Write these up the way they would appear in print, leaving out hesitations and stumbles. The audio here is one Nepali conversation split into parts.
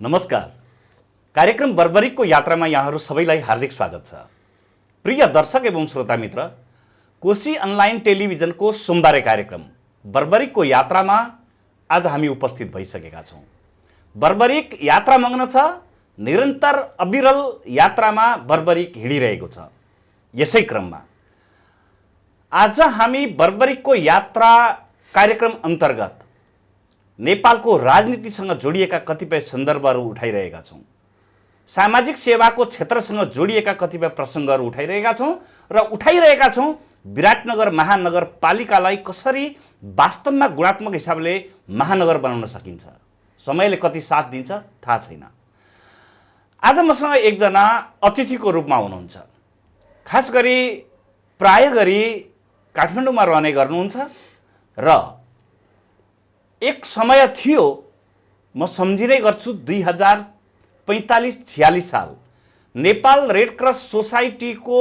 नमस्कार। कार्यक्रम बर्बरिकको यात्रामा यहाँहरू सबैलाई हार्दिक स्वागत छ। प्रिय दर्शक एवं श्रोता मित्र, कोशी अनलाइन टेलिभिजनको सोमबारे कार्यक्रम बर्बरिकको यात्रामा आज हामी उपस्थित भइसकेका छौँ। बर्बरिक यात्रा मग्न छ, निरन्तर अविरल यात्रामा बर्बरिक हिँडिरहेको छ। यसै क्रममा आज हामी बर्बरिकको यात्रा कार्यक्रम अन्तर्गत नेपालको राजनीतिसँग जोडिएका कतिपय सन्दर्भहरू उठाइरहेका छौँ। सामाजिक सेवाको क्षेत्रसँग जोडिएका कतिपय प्रसङ्गहरू उठाइरहेका छौँ र उठाइरहेका छौँ विराटनगर महानगरपालिकालाई कसरी वास्तवमा गुणात्मक हिसाबले महानगर बनाउन सकिन्छ। समयले कति साथ दिन्छ थाहा छैन। आज मसँग एकजना अतिथिको रूपमा हुनुहुन्छ। खास गरी प्राय गरी काठमाडौँमा रहने गर्नुहुन्छ र एक समय थियो, म सम्झिँदै गर्छु, 2045-46 साल नेपाल रेड क्रस सोसाइटीको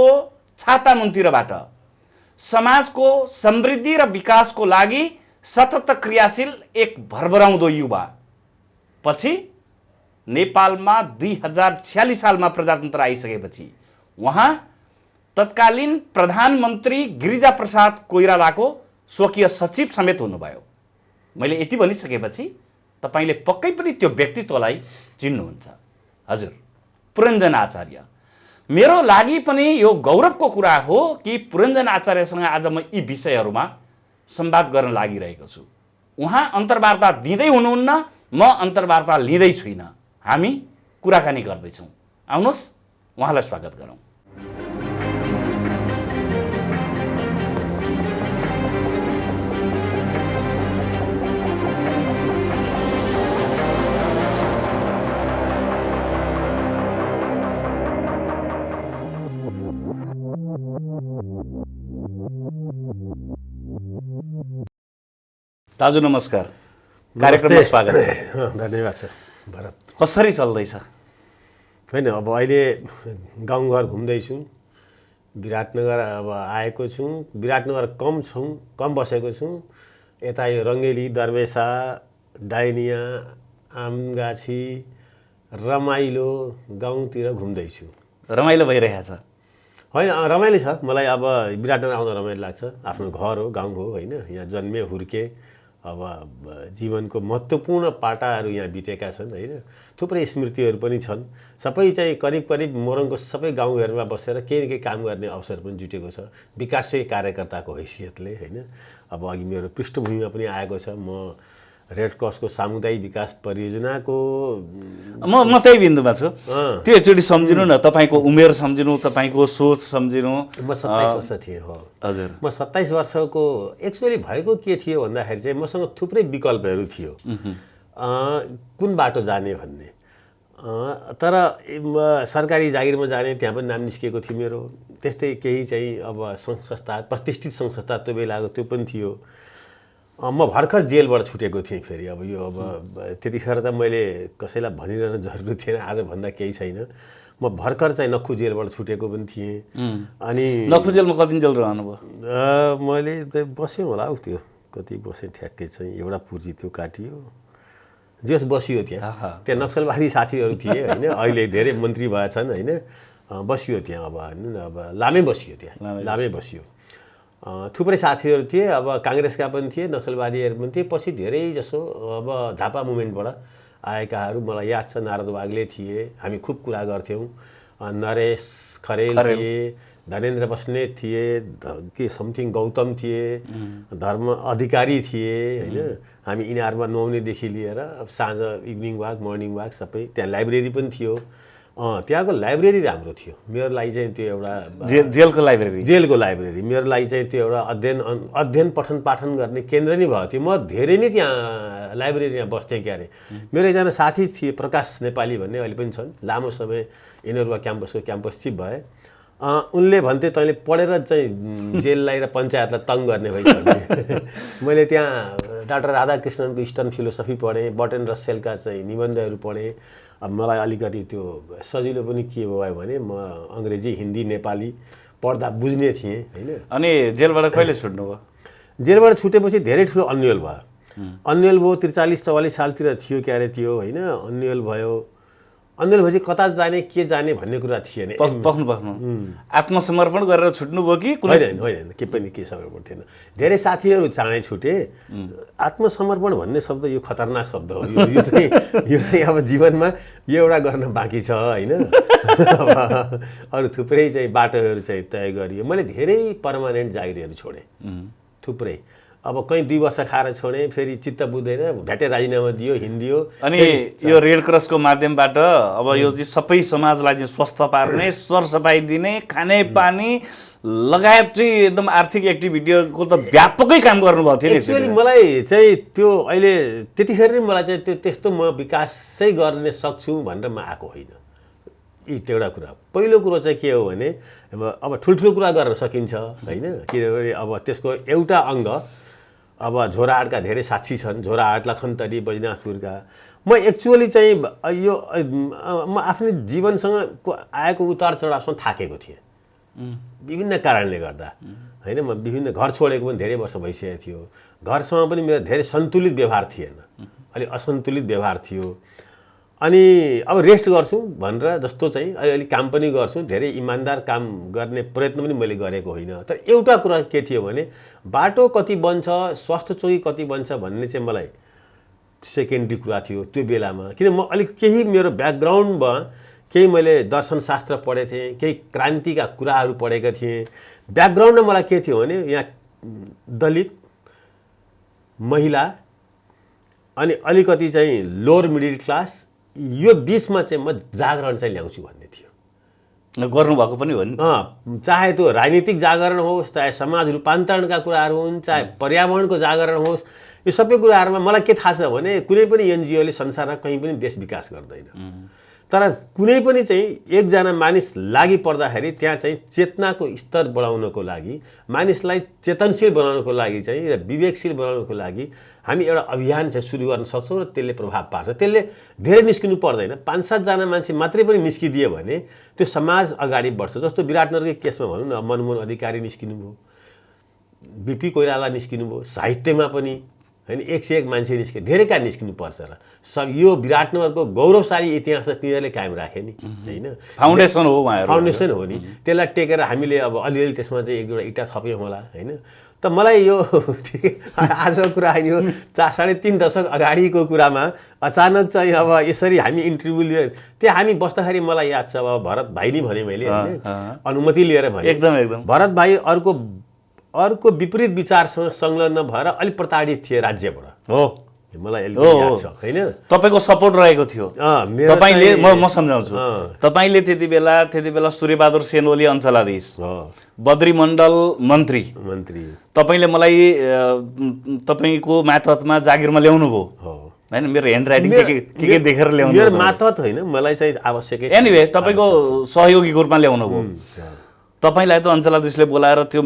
छाता मुनतिरबाट समाजको समृद्धि र विकासको लागि सतत क्रियाशील एक भरभराउँदो युवा पछि नेपालमा 2046 सालमा प्रजातन्त्र आइसकेपछि उहाँ तत्कालीन प्रधानमन्त्री गिरिजाप्रसाद कोइरालाको स्वकीय सचिव समेत हुनुभयो। मैले यति भनिसकेपछि तपाईले पक्कै पनि त्यो व्यक्तित्वलाई चिन्नुहुन्छ। हजुर, पुरञ्जन आचार्य। मेरो लागि पनि यो गौरवको कुरा हो कि पुरञ्जन आचार्यसँग आज म यी विषयहरूमा संवाद गर्न लागिरहेको छु। उहाँ अन्तर्वार्ता दिँदै हुनुहुन्न, म अन्तर्वार्ता लिँदै छुइनँ। हामी कुराकानी गर्दैछौँ। आउनुहोस् उहाँलाई स्वागत गरौँ। दाजु नमस्कार, कार्यक्रममा स्वागत छ। धन्यवाद छ भरत। कसरी चल्दैछ? होइन, अब अहिले गाउँघर घुम्दैछु। विराटनगर अब आएको छु। विराटनगर कम बसेको छु। यता यो रङ्गेली, दर्वेसा, डाइनिया, आमगाछी, रमाइलो गाउँतिर घुम्दैछु। रमाइलो भइरहेछ? होइन, रमाइलो छ। मलाई अब विराटनगर आउन रमाइलो लाग्छ। आफ्नो घर हो, गाउँ हो, होइन। यहाँ जन्मे हुर्के, अब जीवनको महत्त्वपूर्ण पाटाहरू यहाँ बितेका छन्, होइन। थुप्रै स्मृतिहरू पनि छन्। सबै चाहिँ करिब करिब मोरङको सबै गाउँघरमा बसेर केही न केही काम गर्ने अवसर पनि जुटेको छ, विकासै कार्यकर्ताको हैसियतले, होइन। अब अघि मेरो पृष्ठभूमिमा पनि आएको छ। म रेड क्रसको सामुदायिक विकास परियोजनाको म त्यही बिन्दुमा छु। त्यो एकचोटि सम्झिनु न, तपाईँको उमेर सम्झिनु, तपाईँको सोच सम्झिनु। म 27 वर्ष थिएँ। हो हजुर। म 27 वर्षको एक्चुअली भएको के थियो भन्दाखेरि चाहिँ मसँग थुप्रै विकल्पहरू थियो कुन बाटो जाने भन्ने। तर सरकारी जागिरमा जाने, त्यहाँ पनि नाम निस्किएको थियो मेरो। त्यस्तै केही चाहिँ अब सङ्घ संस्था, प्रतिष्ठित सङ्घ संस्था त्यो बेलाको त्यो पनि थियो। म भर्खर जेलबाट छुटेको थिएँ फेरि। अब यो त्यतिखेर त मैले कसैलाई भनिरहन जरुरी थिएन, आज भन्दा केही छैन। म भर्खर चाहिँ नक्खु जेलबाट छुटेको पनि थिएँ। अनि नक्खु जेलमा कति जेल रहनुभयो? मैले त बसेँ होला हौ, त्यो कति बसेँ ठ्याक्कै चाहिँ। एउटा पुर्जी त्यो काटियो, जेस बसियो त्यहाँ। त्यहाँ नक्सलवादी साथीहरू थिए, होइन। अहिले धेरै मन्त्री भएछन्, होइन। बसियो त्यहाँ। अब हेर्नु न, अब लामै बसियो त्यहाँ, लामै बसियो। थुप्रै साथीहरू थिए। अब काङ्ग्रेसका पनि थिए, नक्सलवादीहरू पनि थिए। पछि धेरै जसो अब झापा मुभमेन्टबाट आएकाहरू मलाई याद छ। नारद वाग्ले थिए, हामी खुब कुरा गर्थ्यौँ। नरेश खरेल थिए, धनेन्द्र बस्नेत थिए, के समथिङ गौतम थिए, धर्म अधिकारी थिए, होइन। हामी यिनीहरूमा नुहाउनेदेखि लिएर साँझ इभिनिङ वाक, मर्निङ वाक सबै। त्यहाँ लाइब्रेरी पनि थियो। त्यहाँको लाइब्रेरी राम्रो थियो मेरो लागि चाहिँ। त्यो एउटा जेलको लाइब्रेरी मेरो लागि चाहिँ त्यो एउटा अध्ययन पठन पाठन गर्ने केन्द्र नै भएको थियो। म धेरै नै त्यहाँ लाइब्रेरीमा बस्थेँ क्यारे। मेरो एकजना साथी थिए, प्रकाश नेपाली भन्ने, अहिले पनि छन्। लामो समय इनरुवा क्याम्पसको क्याम्पस चिफ भए। उनले भन्थे तैँले पढेर चाहिँ जेललाई र पञ्चायतलाई तङ्ग गर्ने भइसक्यो। मैले त्यहाँ डाक्टर राधाकृष्णनको इस्टर्न फिलोसफी पढेँ, बर्टन रसेलका चाहिँ निबन्धहरू पढेँ। अब मलाई अलिकति त्यो सजिलो पनि के भयो भने म अङ्ग्रेजी, हिन्दी, नेपाली पढ्दा बुझ्ने थिएँ, होइन। अनि जेलबाट कहिले छुट्नुभयो? जेलबाट छुटेपछि धेरै ठुलो अन्यल भयो। अन्यल भयो 43-44 सालतिर थियो क्यारे त्यो होइन अन्यल भयो अन्यल भएपछि कता जाने के जाने भन्ने कुरा थिएन पक्नु आत्मसमर्पण गरेर छुट्नुभयो कि होइन होइन के पनि के समर्पण थिएन धेरै साथीहरू चाँडै छुटे आत्मसमर्पण भन्ने शब्द यो खतरनाक शब्द हो यो चाहिँ अब जीवनमा यो एउटा गर्न बाँकी छ होइन अरू थुप्रै चाहिँ बाटोहरू चाहिँ तय गरियो मैले धेरै पर्मानेन्ट जागिरहरू छोडेँ थुप्रै अब कहीँ 2 वर्ष खाएर छोडेँ फेरि चित्त बुझ्दैन भ्याटे राजीनामा दियो हिँडियो अनि यो रेड क्रसको माध्यमबाट अब यो चाहिँ सबै समाजलाई चाहिँ स्वस्थ पार्ने सरसफाइ दिने खाने पानी लगायत चाहिँ एकदम आर्थिक एक्टिभिटीको त व्यापकै काम गर्नुभएको थियो नि एक्चुअली मलाई चाहिँ त्यो अहिले त्यतिखेर नै मलाई चाहिँ त्यो त्यस्तो म विकासै गर्ने सक्छु भनेर म आएको होइन यी एउटा कुरा पहिलो कुरो चाहिँ के हो भने अब ठुल्ठुलो कुरा गर्न सकिन्छ होइन किनभने अब त्यसको एउटा अङ्ग अब झोराहाटका धेरै साक्षी छन् झोराहाट लखनतरी बैजनाथपुरका म एक्चुअली चाहिँ यो म आफ्नै जीवनसँग आएको उतार चढावसँग थाकेको थिएँ विभिन्न कारणले गर्दा होइन म विभिन्न घर छोडेको पनि धेरै वर्ष भइसकेको थियो घरसँग पनि मेरो धेरै सन्तुलित व्यवहार थिएन अलि असन्तुलित व्यवहार थियो अनि अब रेस्ट गर्छु भनेर जस्तो चाहिँ अलिअलि काम पनि गर्छु धेरै इमान्दार काम गर्ने प्रयत्न पनि मैले गरेको होइन तर एउटा कुरा के थियो भने बाटो कति बन्छ स्वास्थ्य चौकी कति बन्छ भन्ने चाहिँ मलाई सेकेन्डरी कुरा थियो त्यो बेलामा किन म अलिक केही मेरो ब्याकग्राउन्डमा केही मैले दर्शनशास्त्र पढेको थिएँ केही क्रान्तिका कुराहरू पढेका थिएँ ब्याकग्राउन्डमा मलाई के थियो भने यहाँ दलित महिला अनि अलिकति चाहिँ लोवर मिडल क्लास यो बिचमा चाहिँ म जागरण चाहिँ ल्याउँछु भन्ने थियो गर्नुभएको पनि हो नि चाहे त्यो राजनीतिक जागरण होस् चाहे समाज रूपान्तरणका कुराहरू हुन् चाहे पर्यावरणको जागरण होस् यो सबै कुराहरूमा मलाई के थाहा छ भने कुनै पनि एनजिओले संसारमा कहीँ पनि देश विकास गर्दैन तर कुनै पनि चाहिँ एकजना मानिस लागि पर्दाखेरि त्यहाँ चाहिँ चेतनाको स्तर बढाउनको लागि मानिसलाई चेतनशील बनाउनको लागि चाहिँ र विवेकशील बनाउनको लागि हामी एउटा अभियान चाहिँ सुरु गर्न सक्छौँ र त्यसले प्रभाव पार्छ त्यसले धेरै निस्किनु पर्दैन 5-7 जना मान्छे मात्रै पनि निस्किदियो भने त्यो समाज अगाडि बढ्छ जस्तो विराटनगरकै केसमा भनौँ न मनमोहन अधिकारी निस्किनु भयो बिपी कोइराला निस्किनु भयो साहित्यमा पनि हैन 101 मान्छे निस्के धेरै का निस्किनु पर्छ र सब यो विराटनगरको गौरवशाली इतिहास तिनीहरूले कायम राखे नि हैन फाउन्डेसन हो उहाँहरु फाउन्डेसन हो नि त्यसलाई टेकेर हामीले अब अलिअलि त्यसमा चाहिँ एक दुईवटा इटा थप्यौं होला हैन त मलाई यो आजको कुरा यो 3.5 दशक अगाडिको कुरामा अचानक चाहिँ अब यसरी हामी इन्टरभ्यु लिएर त्यहाँ हामी बस्दाखेरि मलाई याद छ अब भरत भाइ नि भने मैले हैन अनुमति लिएर भने एकदम भरत भाइ अर्को विपरीत विचारसँग संलग्न भएर अलि प्रताडित थिए राज्यबाट हो मलाई अलि याद छ हैन तपाईको सपोर्ट रहेको थियो तपाईले म सम्झाउँछु तपाईले त्यति बेला सूर्यबहादुर सेन ओली अञ्चलाधीश बद्री मण्डल मन्त्री तपाईले मलाई तपाईको मातहतमा जागिरमा ल्याउनु भो हैन मेरो ह्यान्ड राइटिङ के देखेर ल्याउनु मेरो मातहत हैन मलाई चाहिँ आवश्यकै एनीवे तपाईको सहयोगीको रूपमा ल्याउनु भो तपाईलाई त अञ्चलाधीशले बोलाएर त्यो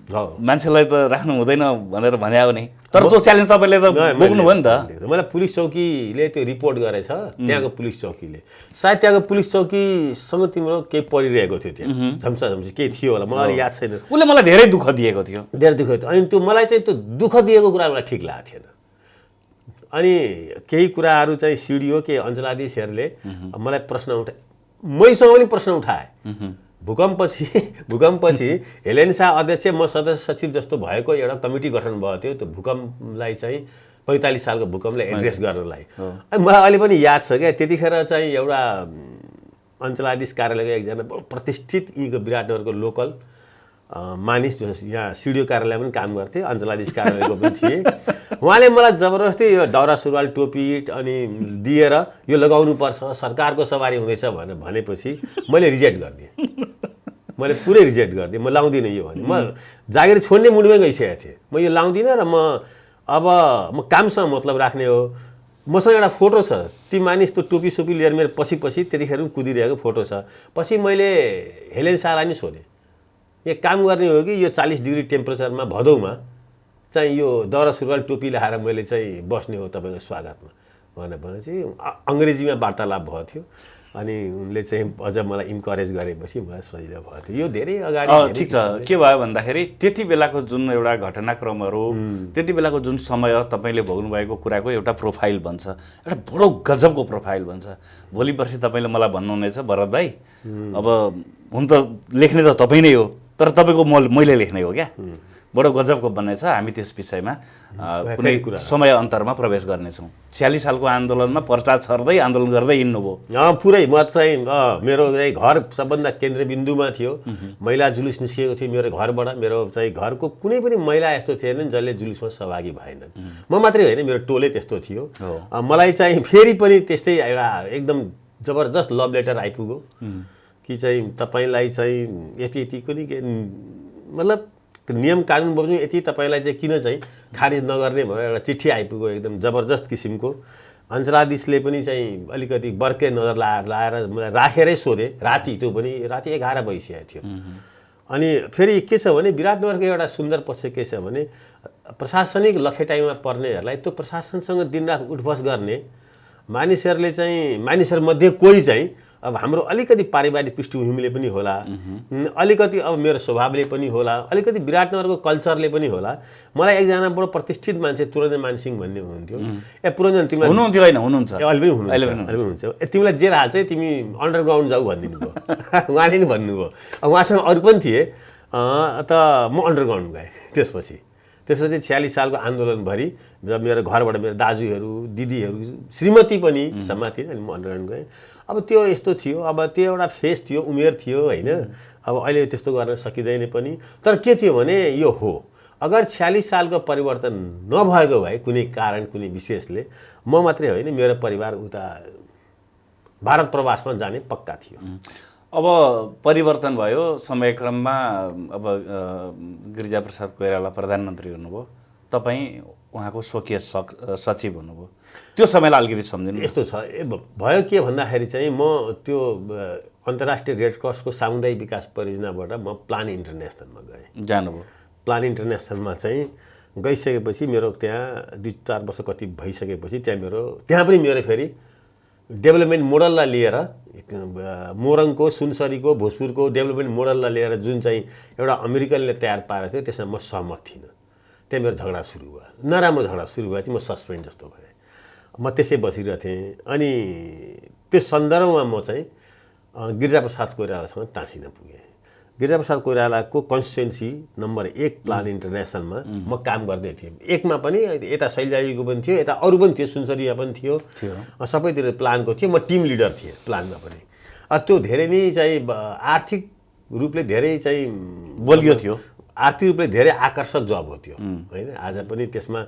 मान्छेलाई त राख्नु हुँदैन भनेर भने हो नि तर त्यो च्यालेन्ज तपाईले त बोक्नु भयो नि त मलाई पुलिस चौकीले त्यो रिपोर्ट गरेछ त्यहाँको पुलिस चौकीले सायद त्यहाँको पुलिस चौकीसँग तिम्रो केही परिरहेको थियो त्यहाँ झम्साझम्सी केही थियो होला मलाई याद छैन उसले मलाई धेरै दुःख दिएको थियो अनि त्यो मलाई चाहिँ त्यो दुःख दिएको कुरा मलाई ठिक लागेको थिएन अनि केही कुराहरू चाहिँ सिडिओ के अञ्चलाधीशहरूले मलाई प्रश्न उठाए मैसँग पनि प्रश्न उठाए भूकम्पपछि हेलेन शाह अध्यक्ष म सदस्य सचिव जस्तो भएको एउटा कमिटी गठन भएको थियो त्यो भूकम्पलाई चाहिँ 45 सालको भूकम्पलाई एड्रेस गर्नलाई अनि मलाई अहिले पनि याद छ क्या त्यतिखेर चाहिँ एउटा अञ्चलाधीश कार्यालयको एकजना प्रतिष्ठित यीको विराटनगरको लोकल मानिस जो यहाँ सिडिओ कार्यालय पनि काम गर्थे अञ्चलाधीश कार्यालयको पनि थिए उहाँले मलाई जबरजस्ती यो दौरा सुरुवाल टोपी अनि दिएर यो लगाउनुपर्छ सरकारको सवारी हुँदैछ भनेर भनेपछि मैले रिजेक्ट गरिदिएँ मैले पुरै रिजेक्ट गरिदिएँ म लाउँदिनँ यो भने म जागिर छोड्ने मुडमै गइसकेको थिएँ म यो लाउँदिनँ र म कामसँग मतलब राख्ने हो मसँग एउटा फोटो छ ती मानिस त्यो टोपी सोपी लिएर मेरो पछि त्यतिखेर पनि कुदिरहेको फोटो छ पछि मैले हेलेन शाहलाई नि सोधेँ यो काम गर्ने हो कि यो 40 डिग्री टेम्परेचरमा भदौमा चाहिँ यो दौरा सुरुवाल टोपी लगाएर मैले चाहिँ बस्ने हो तपाईको स्वागतमा भनेपछि अङ्ग्रेजीमा वार्तालाप भएको थियो अनि उनले चाहिँ अझ मलाई इन्करेज गरेपछि मलाई सजिलो भयो थियो। यो धेरै अगाडि ठिक छ। के भयो भन्दाखेरि त्यति बेलाको जुन एउटा घटनाक्रमहरू त्यति बेलाको जुन समय तपाईँले भोग्नुभएको कुराको एउटा प्रोफाइल बन्छ, एउटा बडो गजबको प्रोफाइल बन्छ। भोलि पर्सि तपाईँले मलाई भन्नुहुनेछ भरत भाइ अब हुन त लेख्ने त तपाईँ नै हो तर तपाईँको मैले लेख्ने हो क्या, बडो गजबको बन्नेछ। हामी त्यस विषयमा कुनै समय अन्तरमा प्रवेश गर्नेछौँ। 46 सालको आन्दोलनमा पर्चा छर्दै आन्दोलन गर्दै हिँड्नुभयो। पुरै म चाहिँ मेरो चाहिँ घर सबभन्दा केन्द्रबिन्दुमा थियो। महिला जुलुस निस्किएको थियो मेरो घरबाट। मेरो चाहिँ घरको कुनै पनि महिला यस्तो थिएनन् जसले जुलुसमा सहभागी भएनन्। म मात्रै होइन, मेरो टोलै त्यस्तो थियो। मलाई चाहिँ फेरि पनि त्यस्तै एउटा एकदम जबरजस्त लभ लेटर आइपुग्यो कि चाहिँ तपाईँलाई चाहिँ यति यति कुनै मतलब नियम कानुन बमोजिम यति तपाईँलाई चाहिँ किन चाहिँ खारिज नगर्ने भनेर एउटा चिठी आइपुग्यो एकदम जबरजस्त किसिमको। अञ्चलाधीशले पनि चाहिँ अलिकति बर्के नजर लाएर मलाई राखेरै सोधे। राति, त्यो पनि राति 11 बजिसकेको थियो। अनि फेरि के छ भने विराटनगरको एउटा सुन्दर पक्ष के छ भने प्रशासनिक लखेटाइमा पर्नेहरूलाई त्यो प्रशासनसँग दिनरात उठबस गर्ने मानिसहरूले चाहिँ मानिसहरूमध्ये कोही चाहिँ अब हाम्रो अलिकति पारिवारिक पृष्ठभूमिले पनि होला, अलिकति अब मेरो स्वभावले पनि होला, अलिकति विराटनगरको कल्चरले पनि होला। मलाई एकजना बडो प्रतिष्ठित मान्छे तुरन्जन मानसिंह भन्ने हुनुहुन्थ्यो। पुरञ्जन तिमीलाई हुनुहुन्थ्यो होइन हुनुहुन्छ अहिले पनि हुनुहुन्छ, तिमीलाई जे हाल्छ तिमी अन्डरग्राउन्ड जाऊ भनिदिनु भयो। उहाँले नि भन्नुभयो। अब उहाँसँग अरू पनि थिए त म अन्डरग्राउन्ड गएँ। त्यसपछि 46 सालको आन्दोलनभरि जब मेरो घरबाट मेरो दाजुहरू दिदीहरू श्रीमती पनि समाति अनि म अन्डरग्राउन्ड गएँ। अब त्यो यस्तो थियो, अब त्यो एउटा फेस थियो, उमेर थियो होइन। अब अहिले त्यस्तो गर्न सकिँदैन पनि। तर के थियो भने यो हो, अगर 46 सालको परिवर्तन नभएको भए कुनै कारण कुनै विशेषले म मात्रै होइन मेरो परिवार उता भारत प्रवासमा जाने पक्का थियो। अब परिवर्तन भयो समयक्रममा। अब गिरिजाप्रसाद कोइराला प्रधानमन्त्री हुनुभयो, तपाईँ उहाँको स्वकीय सचिव हुनुभयो। त्यो समयलाई अलिकति सम्झिनु। यस्तो छ भयो के भन्दाखेरि चाहिँ म त्यो अन्तर्राष्ट्रिय रेड क्रसको सामुदायिक विकास परियोजनाबाट म प्लान इन्टरनेसनलमा गएँ। जानुभयो। प्लान इन्टरनेसनलमा चाहिँ गइसकेपछि मेरो त्यहाँ 2-4 वर्ष कति भइसकेपछि त्यहाँ पनि मेरो फेरि डेभलपमेन्ट मोडललाई लिएर मोरङको सुनसरीको भोजपुरको डेभलपमेन्ट मोडललाई लिएर जुन चाहिँ एउटा अमेरिकनले तयार पारेको थियो त्यसमा म सहमत थिइनँ। त्यहाँ मेरो झगडा सुरु भयो, नराम्रो झगडा सुरु भएपछि म सस्पेन्ड जस्तो भएँ। म त्यसै बसिरहेको थिएँ। अनि त्यो सन्दर्भमा म चाहिँ गिरिजाप्रसाद कोइरालासँग टाँसिन पुगेँ। गिरिजाप्रसाद कोइरालाको कन्स्टिट्युन्सी नम्बर 1 प्लान इन्टरनेसनलमा म काम गर्दै थिएँ। एकमा पनि यता शैलजाजीको पनि थियो, यता अरू पनि थियो, सुनसरीमा पनि थियो, सबैतिर प्लानको थियो। म टिम लिडर थिएँ प्लानमा पनि। त्यो धेरै नै चाहिँ आर्थिक रूपले धेरै चाहिँ बलियो थियो, आर्थिक रूपले धेरै आकर्षक जब हो त्यो होइन। आज पनि त्यसमा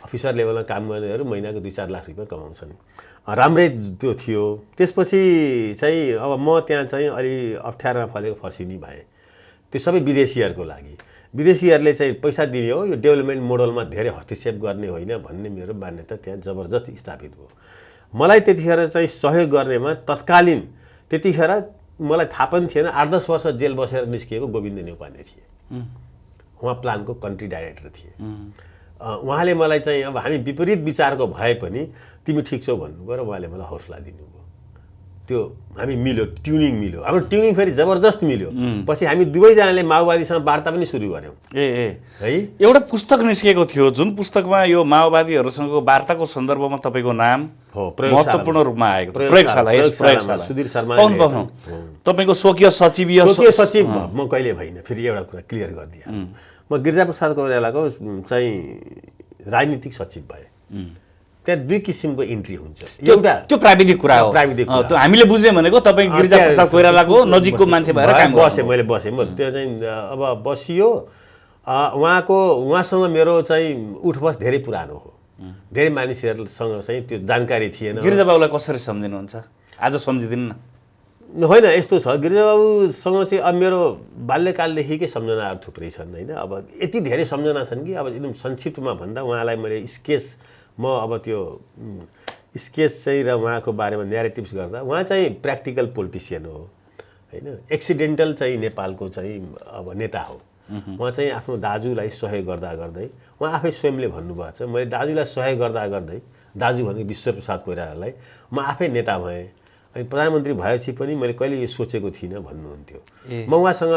अफिसर लेभलमा काम गर्नेहरू महिनाको 2-4 लाख रुपियाँ कमाउँछन्, राम्रै त्यो थियो। त्यसपछि चाहिँ अब म त्यहाँ चाहिँ अलि अप्ठ्यारोमा फलेको फर्सिनी भएँ। त्यो सबै विदेशीहरूको लागि, विदेशीहरूले चाहिँ पैसा दिने हो, यो डेभलपमेन्ट मोडलमा धेरै हस्तक्षेप गर्ने होइन भन्ने मेरो मान्यता त्यहाँ जबरजस्त स्थापित भयो। मलाई त्यतिखेर चाहिँ सहयोग गर्नेमा तत्कालीन त्यतिखेर मलाई थाहा पनि थिएन 8-10 वर्ष जेल बसेर निस्किएको गोविन्द नेउपाने थिए। उहाँ प्लानको कन्ट्री डाइरेक्टर थिए। उहाँले मलाई चाहिँ अब हामी विपरीत विचारको भए पनि तिमी ठिक छौ भन्नुभयो र उहाँले मलाई हौसला दिनुभयो। त्यो हामी मिल्यो, ट्युनिङ मिल्यो, हाम्रो ट्युनिङ फेरि जबरजस्त मिल्यो। पछि हामी दुवैजनाले माओवादीसँग वार्ता पनि सुरु गऱ्यौँ। है एउटा पुस्तक निस्किएको थियो जुन पुस्तकमा यो माओवादीहरूसँगको वार्ताको सन्दर्भमा तपाईँको नाम महत्त्वपूर्ण रूपमा आएको थियो। प्रयोगशाला सुधीर शर्मा तपाईँको स्वकीय सचिव म कहिले भइनँ। फेरि एउटा कुरा क्लियर गरिदिएँ, म गिरिजाप्रसाद कोइरालाको चाहिँ राजनीतिक सचिव भएँ। त्यहाँ 2 किसिमको इन्ट्री हुन्छ। एउटा त्यो प्राविधिक कुरा हो, प्राविधिक हामीले बुझ्ने भनेको तपाईँ गिरिजाप्रसाद कोइरालाको नजिकको मान्छे भएर काम बसेँ। मैले बसेँ, म त्यो चाहिँ अब बसियो। उहाँसँग मेरो चाहिँ उठबस धेरै पुरानो हो, धेरै मानिसहरूसँग चाहिँ त्यो जानकारी थिएन। गिरिजाबाबुलाई कसरी सम्झिनुहुन्छ? आज सम्झिदिनु न। होइन यस्तो छ, गिरिजाबाबुसँग चाहिँ अब मेरो बाल्यकालदेखिकै सम्झनाहरू थुप्रै छन् होइन। अब यति धेरै सम्झना छन् कि अब एकदम संक्षिप्तमा भन्दा उहाँलाई मैले म अब त्यो स्केच चाहिँ र उहाँको बारेमा न्यारेटिभ्स गर्दा उहाँ चाहिँ प्र्याक्टिकल पोलिटिसियन हो होइन। एक्सिडेन्टल चाहिँ नेपालको चाहिँ अब नेता हो। उहाँ चाहिँ आफ्नो दाजुलाई सहयोग गर्दा गर्दै उहाँ आफै स्वयंले भन्नुभएको छ, मैले दाजुलाई सहयोग गर्दा गर्दै दाजु भनेको विश्वप्रसाद कोइरालालाई म आफै नेता भएँ अनि प्रधानमन्त्री भएपछि पनि मैले कहिले यो सोचेको थिइनँ भन्नुहुन्थ्यो। म उहाँसँग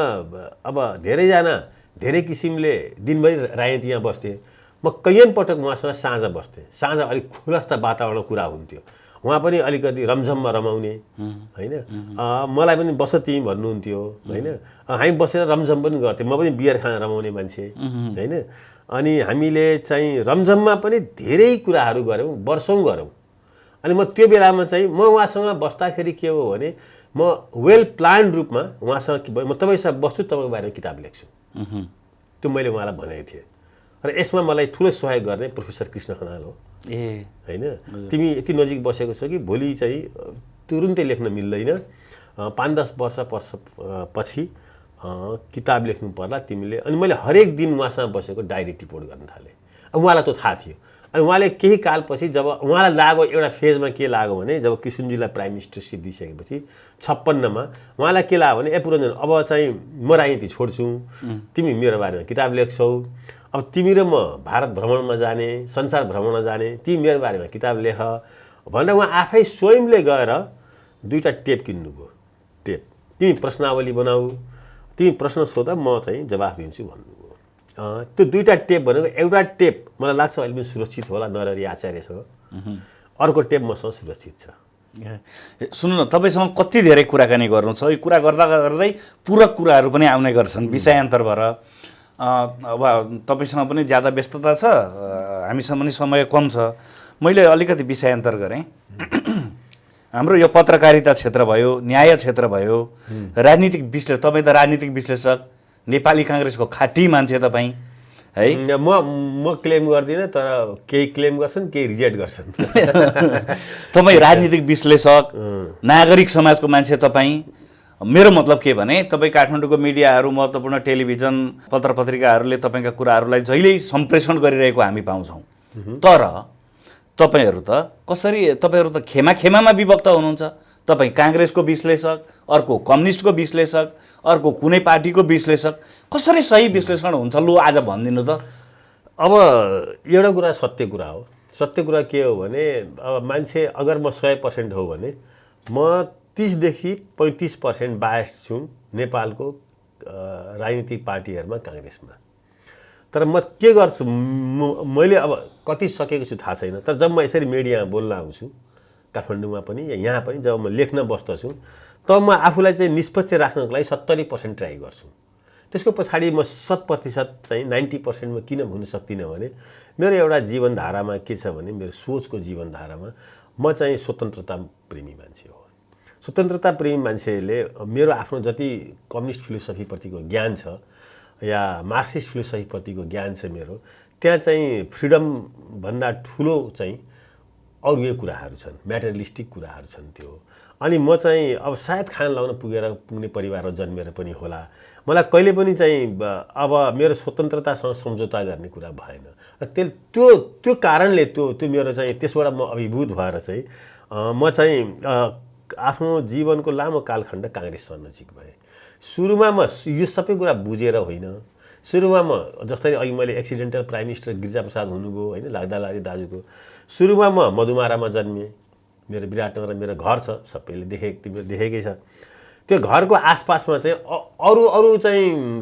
अब धेरै किसिमले दिनभरि राजनीतिमा बस्थेँ। म कैयन पटक उहाँसँग साँझ बस्थेँ। साँझ अलिक खुलस्त वातावरणमा कुरा हुन्थ्यो। उहाँ पनि अलिकति रमझममा रमाउने होइन, मलाई पनि बस तिमी भन्नुहुन्थ्यो होइन, हामी बसेर रमझम पनि गर्थ्यौँ। म पनि बियर खान रमाउने मान्छे होइन। अनि हामीले चाहिँ रमझममा पनि धेरै कुराहरू गऱ्यौँ, वर्षौँ गऱ्यौँ। अनि म त्यो बेलामा चाहिँ म उहाँसँग बस्दाखेरि के हो भने म वेल प्लान्ड रूपमा उहाँसँग म तपाईँसँग बस्छु, तपाईँको बारेमा किताब लेख्छु, त्यो मैले उहाँलाई भनेको थिएँ। र यसमा मलाई ठुलो सहयोग गर्ने प्रोफेसर कृष्ण खनाल हो होइन। तिमी यति नजिक बसेको छ कि भोलि चाहिँ तुरुन्तै लेख्न मिल्दैन, 5-10 वर्ष पछि किताब लेख्नु पर्ला तिमीले। अनि मैले हरेक दिन उहाँसँग बसेको डायरी टिपोट गर्न थालेँ। उहाँलाई त्यो थाहा थियो। अनि उहाँले केही कालपछि जब उहाँलाई लाग्यो एउटा फेजमा के लाग्यो भने जब किशुनजीलाई प्राइम मिनिस्टरसिप दिइसकेपछि 56मा उहाँलाई के लाग्यो भने ए पुरञ्जन अब चाहिँ म राजनीति छोड्छु, तिमी मेरो बारेमा किताब लेख्छौ, अब तिमी र म भारत भ्रमणमा जाने, संसार भ्रमणमा जाने, तिमी मेरो बारेमा किताब लेख भनेर उहाँ आफै स्वयंले गएर 2टा टेप किन्नुभयो। टेप तिमी प्रश्नावली बनाऊ, तिमी प्रश्न सोध, म चाहिँ जवाफ दिन्छु भन्नुभयो। त्यो 2टा टेप भनेको एउटा टेप मलाई लाग्छ अहिले पनि सुरक्षित होला नरहरि आचार्यसँग, अर्को टेप मसँग सुरक्षित छ। सुन्नु न, तपाईँसँग कति धेरै कुराकानी गर्नु छ। यो कुरा गर्दा गर्दै पूरक कुराहरू पनि आउने गर्छन् विषयान्तर भएर। अब तपाईँसँग पनि ज्यादा व्यस्तता छ, हामीसँग पनि समय कम छ। मैले अलिकति विषयान्तर गरेँ। हाम्रो यो पत्रकारिता क्षेत्र भयो, न्याय क्षेत्र भयो, राजनीतिक विश्लेषक, तपाईँ त राजनीतिक विश्लेषक, नेपाली काङ्ग्रेसको खाटी मान्छे तपाईँ है। म क्लेम गर्दिनँ, तर केही क्लेम गर्छन्, केही रिजेक्ट गर्छन्। तपाईँ राजनीतिक विश्लेषक, नागरिक समाजको मान्छे तपाईँ। मेरो मतलब के भने तपाईँ काठमाडौँको मिडियाहरू, महत्त्वपूर्ण टेलिभिजन पत्र पत्रिकाहरूले तपाईँका कुराहरूलाई जहिल्यै सम्प्रेषण गरिरहेको हामी पाउँछौँ। तर तपाईँहरू त खेमामा विभक्त हुनुहुन्छ। तपाईँ काङ्ग्रेसको विश्लेषक, अर्को कम्युनिस्टको विश्लेषक, अर्को कुनै पार्टीको विश्लेषक। कसरी सही विश्लेषण हुन्छ लु आज भनिदिनु त। अब एउटा कुरा सत्य कुरा हो। सत्य कुरा के हो भने अब मान्छे अगर म 100% हो भने म 30 देखि 35% बायस छु नेपालको राजनीतिक पार्टीहरूमा, काङ्ग्रेसमा। तर म के गर्छु, मैले अब कति सकेको छु थाहा छैन, तर जब म यसरी मिडियामा बोल्न आउँछु काठमाडौँमा पनि यहाँ पनि, जब म लेख्न बस्दछु तब म आफूलाई चाहिँ निष्पक्ष राख्नको लागि 70% ट्राई गर्छु। त्यसको पछाडि म 100% चाहिँ 90% म किन हुन सक्दिनँ भने मेरो एउटा जीवनधारामा के छ भने मेरो सोचको जीवनधारामा म चाहिँ स्वतन्त्रता प्रेमी मान्छे हो। स्वतन्त्रता प्रेमी मान्छेले मेरो आफ्नो जति कम्युनिस्ट फिलोसफीप्रतिको ज्ञान छ या मार्क्सिस्ट फिलोसफीप्रतिको ज्ञान छ मेरो, त्यहाँ चाहिँ फ्रिडमभन्दा ठुलो चाहिँ अरू यो कुराहरू छन्, म्याटेरियलिस्टिक कुराहरू छन् त्यो। अनि म चाहिँ अब सायद खान लाउन पुग्ने परिवारमा जन्मेर पनि होला, मलाई कहिले पनि चाहिँ अब मेरो स्वतन्त्रतासँग सम्झौता गर्ने कुरा भएन। त्यो कारणले त्यो मेरो चाहिँ त्यसबाट म अभिभूत भएर चाहिँ म चाहिँ आफ्नो जीवनको लामो कालखण्ड काङ्ग्रेससँग नजिक भएँ। सुरुमा म यो सबै कुरा बुझेर होइन, सुरुमा म जस्तै अघि मैले एक्सिडेन्टल प्राइम मिनिस्टर गिरिजाप्रसाद हुनुभयो होइन, लाग्दा दाजुको। सुरुमा म मधुमारामा जन्मेँ, मेरो विराटनगर मेरो घर छ, सबैले देखेकै छ। त्यो घरको आसपासमा चाहिँ अरू चाहिँ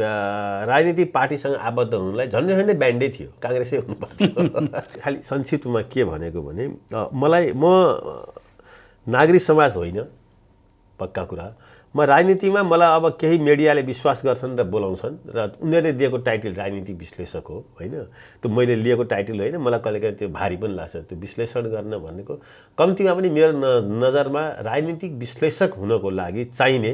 राजनीतिक पार्टीसँग आबद्ध हुनुलाई झन्डै ब्यान्डै थियो, काङ्ग्रेसै हुनुपर्थ्यो। खालि संक्षिप्तमा के भनेको भने म नागरिक समाज होइन, पक्का कुरा। म राजनीतिमा मलाई अब केही मिडियाले विश्वास गर्छन् र बोलाउँछन् र उनीहरूले दिएको टाइटल राजनीतिक विश्लेषक हो होइन। त्यो मैले लिएको टाइटल होइन, मलाई कहिलेकाहीँ त्यो भारी पनि लाग्छ। त्यो विश्लेषण गर्न भनेको कम्तीमा पनि मेरो नजरमा राजनीतिक विश्लेषक हुनको लागि चाहिने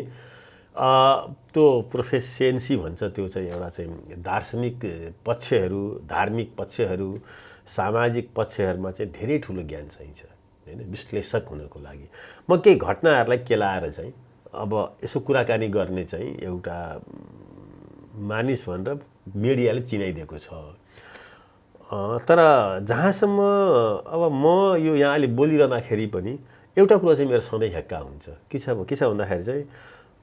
त्यो प्रोफेसियन्सी भन्छ, त्यो चाहिँ एउटा चाहिँ दार्शनिक पक्षहरू, धार्मिक पक्षहरू, सामाजिक पक्षहरूमा चाहिँ धेरै ठुलो ज्ञान चाहिन्छ होइन विश्लेषक हुनको लागि। म केही घटनाहरूलाई केलाएर चाहिँ अब यसो कुराकानी गर्ने चाहिँ एउटा मानिस भनेर मिडियाले चिनाइदिएको छ। तर जहाँसम्म अब म यो यहाँले बोलिरहँदाखेरि पनि एउटा कुरा चाहिँ मेरो सधैँ हेक्का हुन्छ, के छ भन्दाखेरि चाहिँ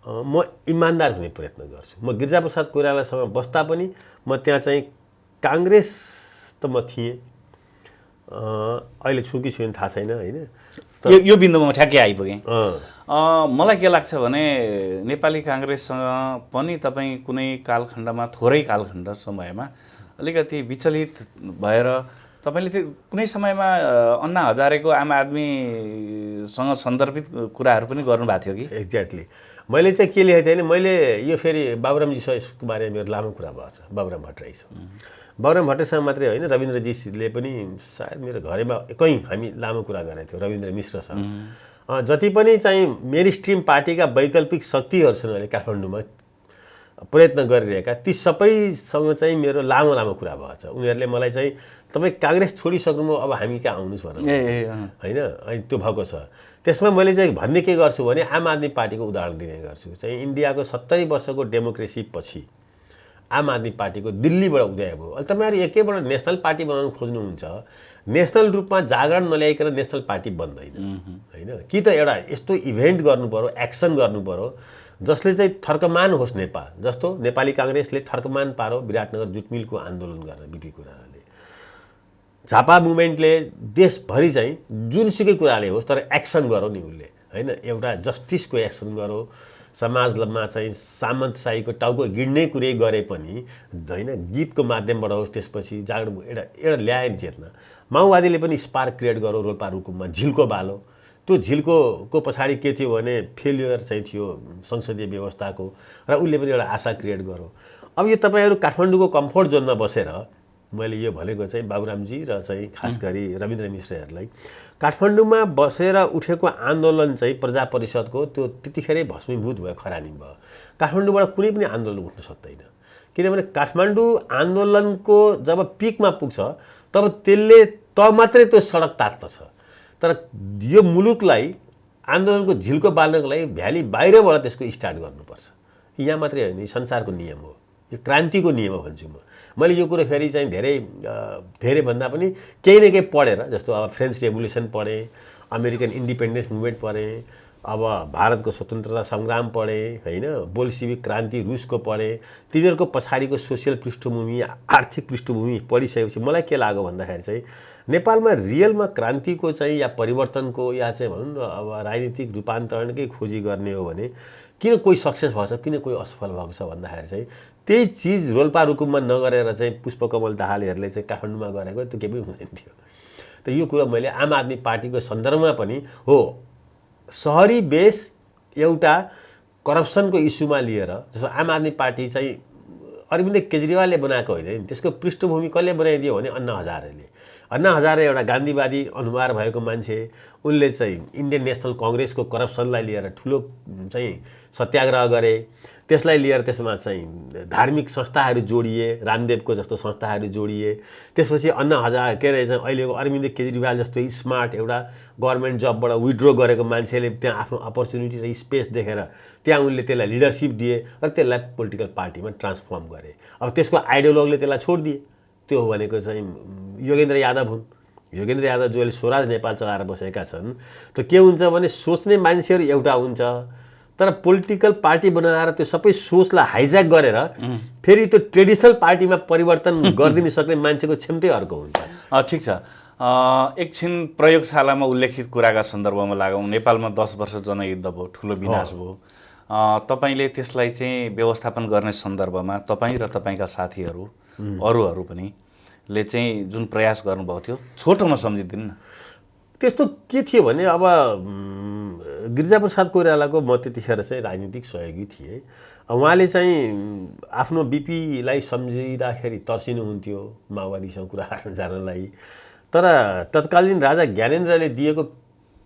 म इमान्दार हुने प्रयत्न गर्छु। म गिरिजाप्रसाद कोइरालासँग बस्दा पनि म त्यहाँ चाहिँ काङ्ग्रेस त म थिएँ, अहिले छु कि छुइन थाहा छैन होइन। यो बिन्दुमा ठ्याक्कै आइपुगेँ। मलाई के लाग्छ भने नेपाली काङ्ग्रेससँग पनि तपाईँ कुनै कालखण्डमा थोरै कालखण्ड समयमा अलिकति विचलित भएर तपाईँले त्यो कुनै समयमा अन्ना हजारेको आम आदमीसँग सन्दर्भित कुराहरू पनि गर्नुभएको थियो कि? एक्ज्याक्टली। मैले चाहिँ के लेखेको थिएँ भने मैले यो फेरि बाबुरामजी सयको बारेमा मेरो लामो कुरा भएको छ। बाबुराम भट्टराईसँग बाबुराम भट्टराईसँग मात्रै होइन, रविन्द्रजीले पनि सायद मेरो घरैमा कहीँ हामी लामो कुरा गरेको थियौँ रविन्द्र मिश्रसँग। जति पनि चाहिँ मेरी स्ट्रिम पार्टीका वैकल्पिक शक्तिहरू छन् अहिले काठमाडौँमा प्रयत्न गरिरहेका, ती सबैसँग चाहिँ मेरो लामो लामो कुरा भएको छ। उनीहरूले मलाई चाहिँ तपाईँ काङ्ग्रेस छोडिसक्नुभयो, अब हामी कहाँ आउनुहोस् भनेर होइन, अनि त्यो भएको छ। त्यसमा मैले चाहिँ भन्ने के गर्छु भने आम आदमी पार्टीको उदाहरण दिने गर्छु। चाहिँ इन्डियाको 70 वर्षको डेमोक्रेसी पछि आम आदमी पार्टीको दिल्लीबाट उदय भयो। अहिले तपाईँहरू एकैबाट नेसनल पार्टी बनाउन खोज्नुहुन्छ, नेसनल रूपमा जागरण नल्याइकन नेसनल पार्टी बन्दैन होइन। कि त एउटा यस्तो इभेन्ट गर्नु पर्यो, एक्सन गर्नु पर्यो जसले चाहिँ थर्कमान होस् नेपाल, जस्तो नेपाली काङ्ग्रेसले थर्कमान पारो विराटनगर जुटमिलको आन्दोलन गरेर बिपी कुराले, झापा मुभमेन्टले देशभरि चाहिँ जुनसुकै कुराले होस् तर एक्सन गरौँ नि उसले होइन, एउटा जस्टिसको एक्सन गरौँ, समाजमा चाहिँ सामन्तशाहीको टाउको गिड्ने कुरै गरे पनि होइन, गीतको माध्यमबाट होस्, त्यसपछि जागरण एउटा ल्यायो नि चेतना। माओवादीले पनि स्पार्क क्रिएट गरौँ रोल्पा रुकुममा, झिल्को बालो। त्यो झिल्को पछाडि के थियो भने फेलियर चाहिँ थियो संसदीय व्यवस्थाको, र उसले पनि एउटा आशा क्रिएट गरौँ। अब यो तपाईँहरू काठमाडौँको कम्फोर्ट जोनमा बसेर मैले यो भनेको चाहिँ बाबुरामजी र चाहिँ खास गरी रविन्द्र मिश्रहरूलाई काठमाडौँमा बसेर उठेको आन्दोलन चाहिँ प्रजा परिषदको त्यो त्यतिखेरै भस्मीभूत भयो, खरानी भयो। काठमाडौँबाट कुनै पनि आन्दोलन उठ्न सक्दैन, किनभने काठमाडौँ आन्दोलनको जब पिकमा पुग्छ तब त्यसले मात्रै त्यो सडक तात्दछ। तर यो मुलुकलाई आन्दोलनको झिल्को बाल्नको लागि भ्याली बाहिरबाट त्यसको स्टार्ट गर्नुपर्छ। यहाँ मात्रै होइन, संसारको नियम हो, यो क्रान्तिको नियम हो भन्छु म। मैले यो कुरो फेरि चाहिँ धेरै भन्दा पनि केही न केही पढेर, जस्तो अब फ्रेन्च रेभोल्युसन पढेँ, अमेरिकन इन्डिपेन्डेन्स मुभमेन्ट पढेँ, अब भारतको स्वतन्त्रता सङ्ग्राम पढेँ होइन, बोल्सिविक क्रान्ति रुसको पढेँ, तिनीहरूको पछाडिको सोसियल पृष्ठभूमि, आर्थिक पृष्ठभूमि पढिसकेपछि मलाई के लाग्यो भन्दाखेरि चाहिँ नेपालमा रियलमा क्रान्तिको चाहिँ या परिवर्तनको या चाहिँ भनौँ न अब राजनीतिक रूपान्तरणकै खोजी गर्ने हो भने किन कोही सक्सेस भएको छ, किन कोही असफल भएको छ भन्दाखेरि चाहिँ त्यही चिज रोल्पा रुकुममा नगरेर चाहिँ पुष्पकमल दाहालहरूले चाहिँ काठमाडौँमा गरेको त्यो केही पनि हुँदैन थियो। त यो कुरा मैले आम आदमी पार्टीको सन्दर्भमा पनि हो, सहरी बेस एउटा करप्सनको इस्युमा लिएर, जस्तो आम आदमी पार्टी चाहिँ अरविन्द केजरीवालले बनाएको होइन, त्यसको पृष्ठभूमि कसले बनाइदियो भने अन्ना हजारेले। अन्ना हजारे एउटा गान्धीवादी अनुहार भएको मान्छे, उनले चाहिँ इन्डियन नेसनल कङ्ग्रेसको करप्सनलाई लिएर ठुलो चाहिँ सत्याग्रह गरे, त्यसलाई लिएर त्यसमा चाहिँ धार्मिक संस्थाहरू जोडिए, रामदेवको जस्तो संस्थाहरू जोडिए। त्यसपछि अन्ना हजारे के अरे चाहिँ अहिलेको अरविन्द केजरीवाल जस्तो स्मार्ट एउटा गभर्मेन्ट जबबाट विड्रो गरेको मान्छेले त्यहाँ आफ्नो अपर्च्युनिटी र स्पेस देखेर त्यहाँ उनले त्यसलाई लिडरसिप दिए र त्यसलाई पोलिटिकल पार्टीमा ट्रान्सफर्म गरे। अब त्यसको आइडियोलोगले त्यसलाई छोडिदिए। त्यो हो भनेको चाहिँ योगेन्द्र यादव हुन्। योगेन्द्र यादव जो अहिले स्वराज नेपाल चलाएर बसेका छन्। त के हुन्छ भने सोच्ने मान्छेहरू एउटा हुन्छ, तर पोलिटिकल पार्टी बनाएर त्यो सबै सोचलाई हाइज्याक गरेर फेरि त्यो ट्रेडिसनल पार्टीमा परिवर्तन गरिदिन सक्ने मान्छेको क्षमतै अर्को हुन्छ। ठिक छ, एकछिन प्रयोगशालामा उल्लेखित कुराका सन्दर्भमा लागौँ। नेपालमा 10 वर्ष जनयुद्ध भयो, ठुलो विनाश भयो। तपाईँले त्यसलाई चाहिँ व्यवस्थापन गर्ने सन्दर्भमा तपाईँ र तपाईँका साथीहरू अरूहरू पनि ले चाहिँ जुन प्रयास गर्नुभएको थियो, छोटोमा सम्झिदिनु न। त्यस्तो के थियो भने अब गिरिजाप्रसाद कोइरालाको म त्यतिखेर चाहिँ राजनीतिक सहयोगी थिएँ। उहाँले चाहिँ आफ्नो बिपीलाई सम्झिँदाखेरि तर्सिनुहुन्थ्यो माओवादीसँग कुरा गर्न जानलाई। तर तत्कालीन राजा ज्ञानेन्द्रले दिएको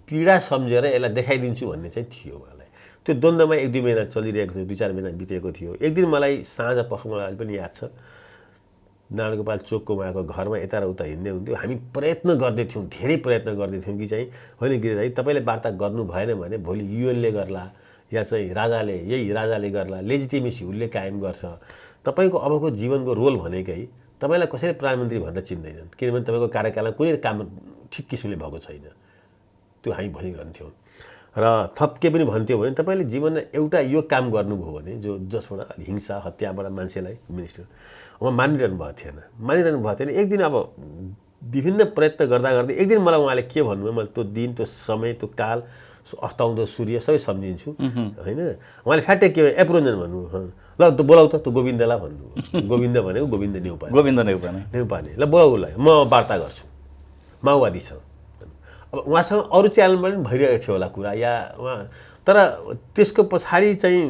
पीडा सम्झेर यसलाई देखाइदिन्छु भन्ने चाहिँ थियो उहाँलाई। त्यो द्वन्द्वमा 1-2 महिना चलिरहेको थियो, 2-4 महिना बितेको थियो। एक दिन मलाई साँझ पख मलाई पनि याद छ, नारायणगोपाल चोकको उहाँको घरमा यता र उता हिँड्दै हुन्थ्यो। हामी प्रयत्न गर्दैथ्यौँ, धेरै प्रयत्न गर्दैथ्यौँ कि चाहिँ होइन गिरिजाजी तपाईँले वार्ता गर्नु भएन भने भोलि युएनले गर्ला या चाहिँ यही राजाले गर्ला, लेजिटिमेसी उसले कायम गर्छ। तपाईँको अबको जीवनको रोल भनेकै तपाईँलाई कसैले प्रधानमन्त्री भनेर चिन्दैनन्, किनभने तपाईँको कार्यकालमा कुनै काम ठिक किसिमले भएको छैन। त्यो हामी भनिरहन्थ्यौँ। र थप के पनि भन्थ्यो भने तपाईँले जीवनमा एउटा यो काम गर्नुभयो भने जसबाट हिंसा हत्याबाट मान्छेलाई मिनिस्टर मानिरहनु भएको थिएन। एक दिन अब विभिन्न प्रयत्न गर्दा गर्दै एक दिन मलाई उहाँले के भन्नुभयो, मैले त्यो दिन, त्यो समय, त्यो काल, अस्ताउँदो सूर्य सबै सम्झिन्छु होइन। उहाँले फ्याट्टै के एप्रोजन भन्नुभयो, ल त बोलाऊ त त्यो गोविन्दलाई भन्नुभयो। गोविन्द भनेको गोविन्द नेउपाने, ल बोलाऊ उसलाई, म वार्ता गर्छु माओवादीसँग। अब उहाँसँग अरू च्यानल पनि भइरहेको थियो होला कुरा, या उहाँ, तर त्यसको पछाडि चाहिँ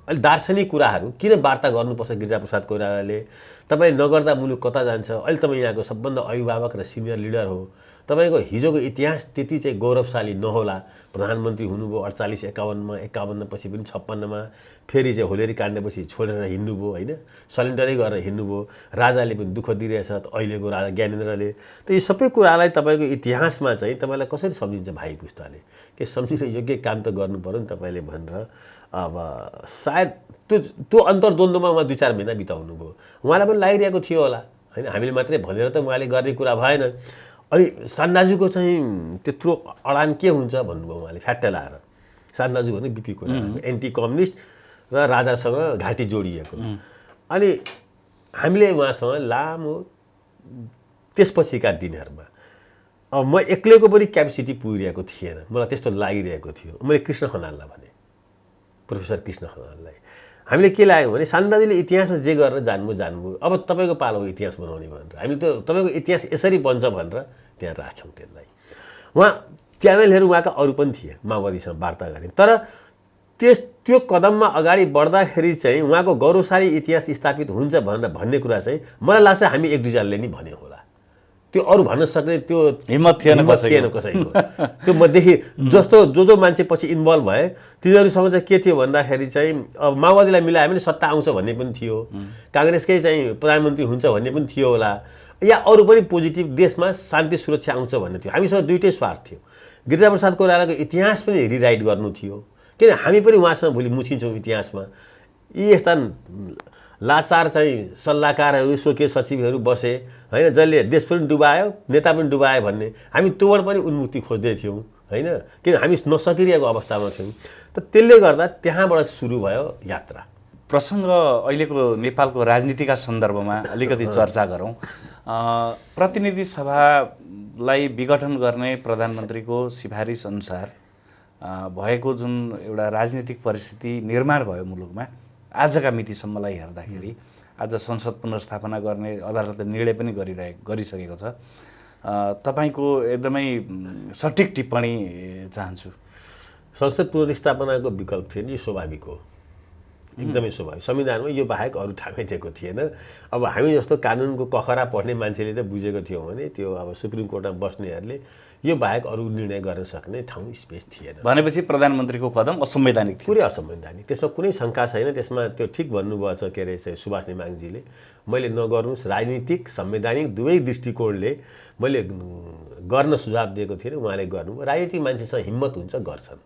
अलिक दार्शनिक कुराहरू, किन वार्ता गर्नुपर्छ गिरिजाप्रसाद कोइरालाले, तपाईँ नगर्दा मुलुक कता जान्छ, अहिले तपाईँ यहाँको सबभन्दा अभिभावक र सिनियर लिडर हो, तपाईँको हिजोको इतिहास त्यति चाहिँ गौरवशाली नहोला, प्रधानमन्त्री हुनुभयो 48-51मा, 51 पछि पनि 56मा, फेरि चाहिँ होलेरी काण्डपछि छोडेर हिँड्नुभयो होइन, सरेन्डरै गरेर हिँड्नुभयो, राजाले पनि दुःख दिइरहेछ अहिलेको राजा ज्ञानेन्द्रले। त यो सबै कुरालाई तपाईँको इतिहासमा चाहिँ तपाईँलाई कसरी सम्झिन्छ भाइ पुस्ताले, के सम्झिन योग्य काम त गर्नु पऱ्यो नि तपाईँले भनेर। अब सायद त्यो अन्तर्द्वन्द्वमा उहाँ 2-4 महिना बिताउनु भयो, उहाँलाई पनि लागिरहेको थियो होला होइन, हामीले मात्रै भनेर त उहाँले गर्ने कुरा भएन। अनि सान्दाजुको चाहिँ त्यत्रो अडान के हुन्छ भन्नुभयो उहाँले फ्याट्ट लाएर। सान्दाजु भने बिपी कोइराला एन्टी कम्युनिस्ट र राजासँग घाँटी जोडिएको। अनि हामीले उहाँसँग लामो त्यसपछिका दिनहरूमा अब म एक्लैको पनि क्यापेसिटी पुगिरहेको थिएन, मलाई त्यस्तो लागिरहेको थियो। मैले कृष्ण खनाललाई भने, प्रोफेसर कृष्ण खनाललाई हामीले के लाग्यो भने सान्दाजुले इतिहासमा जे गरेर जान्नुभयो, अब तपाईँको पालो इतिहास बनाउने भनेर हामी त तपाईँको इतिहास यसरी बन्छ भनेर त्यहाँ राख्यौँ त्यसलाई। उहाँ च्यानलहरू उहाँका अरू पनि थिए माओवादीसँग वार्ता गर्ने, तर त्यो कदममा अगाडि बढ्दाखेरि चाहिँ उहाँको गौरवशाली इतिहास स्थापित हुन्छ भनेर भन्ने कुरा चाहिँ मलाई लाग्छ हामी 1-2 जनाले नि भन्यो होला। त्यो अरू भन्न सक्ने त्यो हिम्मत थिएन कसैको। त्यो मदेखि जस्तो जो मान्छे पछि इन्भल्भ भए तिनीहरूसँग चाहिँ के थियो भन्दाखेरि चाहिँ अब माओवादीलाई मिलायो भने सत्ता आउँछ भन्ने पनि थियो, काङ्ग्रेसकै चाहिँ प्रधानमन्त्री हुन्छ भन्ने पनि थियो होला, या अरू पनि पोजिटिभ देशमा शान्ति सुरक्षा आउँछ भन्ने थियो। हामीसँग दुईटै स्वार्थ थियो। गिरिजाप्रसाद कोइरालाको इतिहास पनि रिराइट गर्नु थियो, किन हामी पनि उहाँसँग भोलि मुछिन्छौँ इतिहासमा। यी यस्ता लाचार चाहिँ सल्लाहकारहरू, स्वकीय सचिवहरू बसे होइन, जसले देश पनि डुबायो, नेता पनि डुबायो भन्ने, हामी त्योबाट पनि उन्मुक्ति खोज्दै थियौँ होइन, किन हामी नसकिरहेको अवस्थामा थियौँ। त त्यसले गर्दा त्यहाँबाट सुरु भयो यात्रा। प्रसङ्ग अहिलेको नेपालको राजनीतिका सन्दर्भमा अलिकति चर्चा गरौँ। प्रतिनिधि सभालाई विघटन गर्ने प्रधानमन्त्रीको सिफारिस अनुसार भएको जुन एउटा राजनीतिक परिस्थिति निर्माण भयो मुलुकमा आजका मितिसम्मलाई हेर्दाखेरि, आज संसद पुनर्स्थापना गर्ने अदालतले निर्णय पनि गरिसकेको छ। तपाईँको एकदमै सठिक टिप्पणी चाहन्छु। संसद पुनर्स्थापनाको विकल्प थिएन, यो स्वाभाविक हो, एकदमै स्वाभाविक। संविधानमा यो बाहेक अरू ठाउँमै दिएको थिएन। अब हामी जस्तो कानुनको कखरा पढ्ने मान्छेले त बुझेको थियौँ भने त्यो अब सुप्रिम कोर्टमा बस्नेहरूले यो बाहेक अरू निर्णय गर्न सक्ने ठाउँ स्पेस थिएन। भनेपछि प्रधानमन्त्रीको कदम असंवैधानिक थियो, पुरै असंवैधानिक, त्यसमा कुनै शङ्का छैन। त्यसमा त्यो ठिक भन्नुभएको छ के अरे चाहिँ सुभाष नेमाङजीले, मैले नगर्नुहोस्, राजनीतिक संवैधानिक दुवै दृष्टिकोणले मैले गर्न सुझाव दिएको थिएँ, उहाँले गर्नुभयो। राजनीतिक मान्छेसँग हिम्मत हुन्छ, गर्छन्।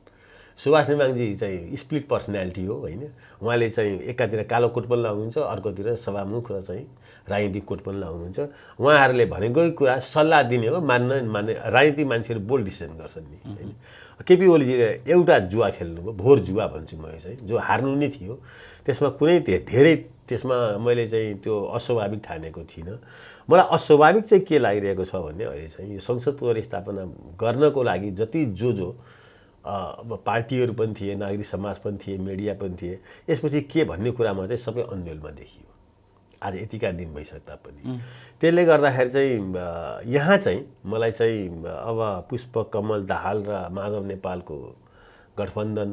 सुभाष नेमाङजी चाहिँ स्प्लिट पर्सनालिटी हो होइन, उहाँले चाहिँ एकातिर कालो कोट पनि लाउनुहुन्छ, अर्कोतिर सभामुख र चाहिँ राजनीतिक कोट पनि लाउनुहुन्छ। उहाँहरूले भनेकै कुरा सल्लाह दिने हो, मान्ने राजनीतिक मान्छेहरू बोल्ड डिसिजन गर्छन् नि होइन। केपी ओलीजीले एउटा जुवा खेल्नुभयो, भोर जुवा भन्छु म चाहिँ, जो हार्नु नै थियो। त्यसमा कुनै धेरै त्यसमा मैले चाहिँ त्यो अस्वाभाविक ठानेको थिइनँ। मलाई अस्वाभाविक चाहिँ के लागिरहेको छ भने अहिले चाहिँ यो संसद पुनर्स्थापना गर्नको लागि जति जो अब पार्टीहरू पनि थिए, नागरिक समाज पनि थिए, मिडिया पनि थिए, यसपछि के भन्ने कुरामा चाहिँ सबै अन्यलमा देखियो आज यतिका दिन भइसक्दा पनि। त्यसले गर्दाखेरि चाहिँ यहाँ चाहिँ मलाई चाहिँ अब पुष्पकमल दाहाल र माधव नेपालको गठबन्धन,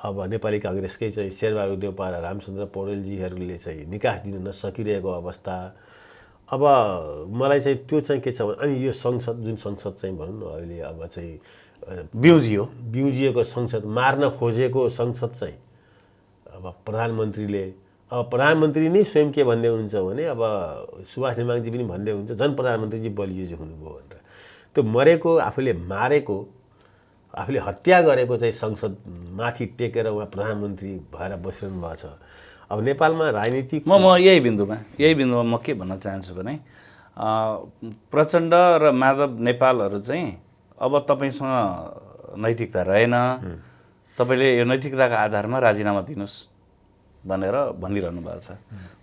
अब नेपाली काङ्ग्रेसकै चाहिँ शेरबहादुर देउपा र रामचन्द्र पौडेलजीहरूले चाहिँ निकास दिन नसकिरहेको अवस्था। अब मलाई चाहिँ त्यो चाहिँ के छ भने, अनि यो संसद जुन संसद चाहिँ भनौँ न अहिले अब चाहिँ बिउजिएको संसद, मार्न खोजेको संसद चाहिँ अब प्रधानमन्त्री नै स्वयं के भन्दै हुनुहुन्छ भने, अब सुभाष नेमाङजी पनि भन्दै हुन्छ जनप्रधानमन्त्रीजी बलियो हुनुभयो भनेर। त्यो मरेको, आफूले मारेको, आफूले हत्या गरेको चाहिँ संसद माथि टेकेर उहाँ प्रधानमन्त्री भएर बसिरहनु भएको छ। अब नेपालमा राजनीतिक म यही बिन्दुमा म के भन्न चाहन्छु भने, प्रचण्ड र माधव नेपालहरू चाहिँ अब तपाईँसँग नैतिकता रहेन, तपाईँले यो नैतिकताको आधारमा राजीनामा दिनुहोस् भनेर भनिरहनु भएको छ।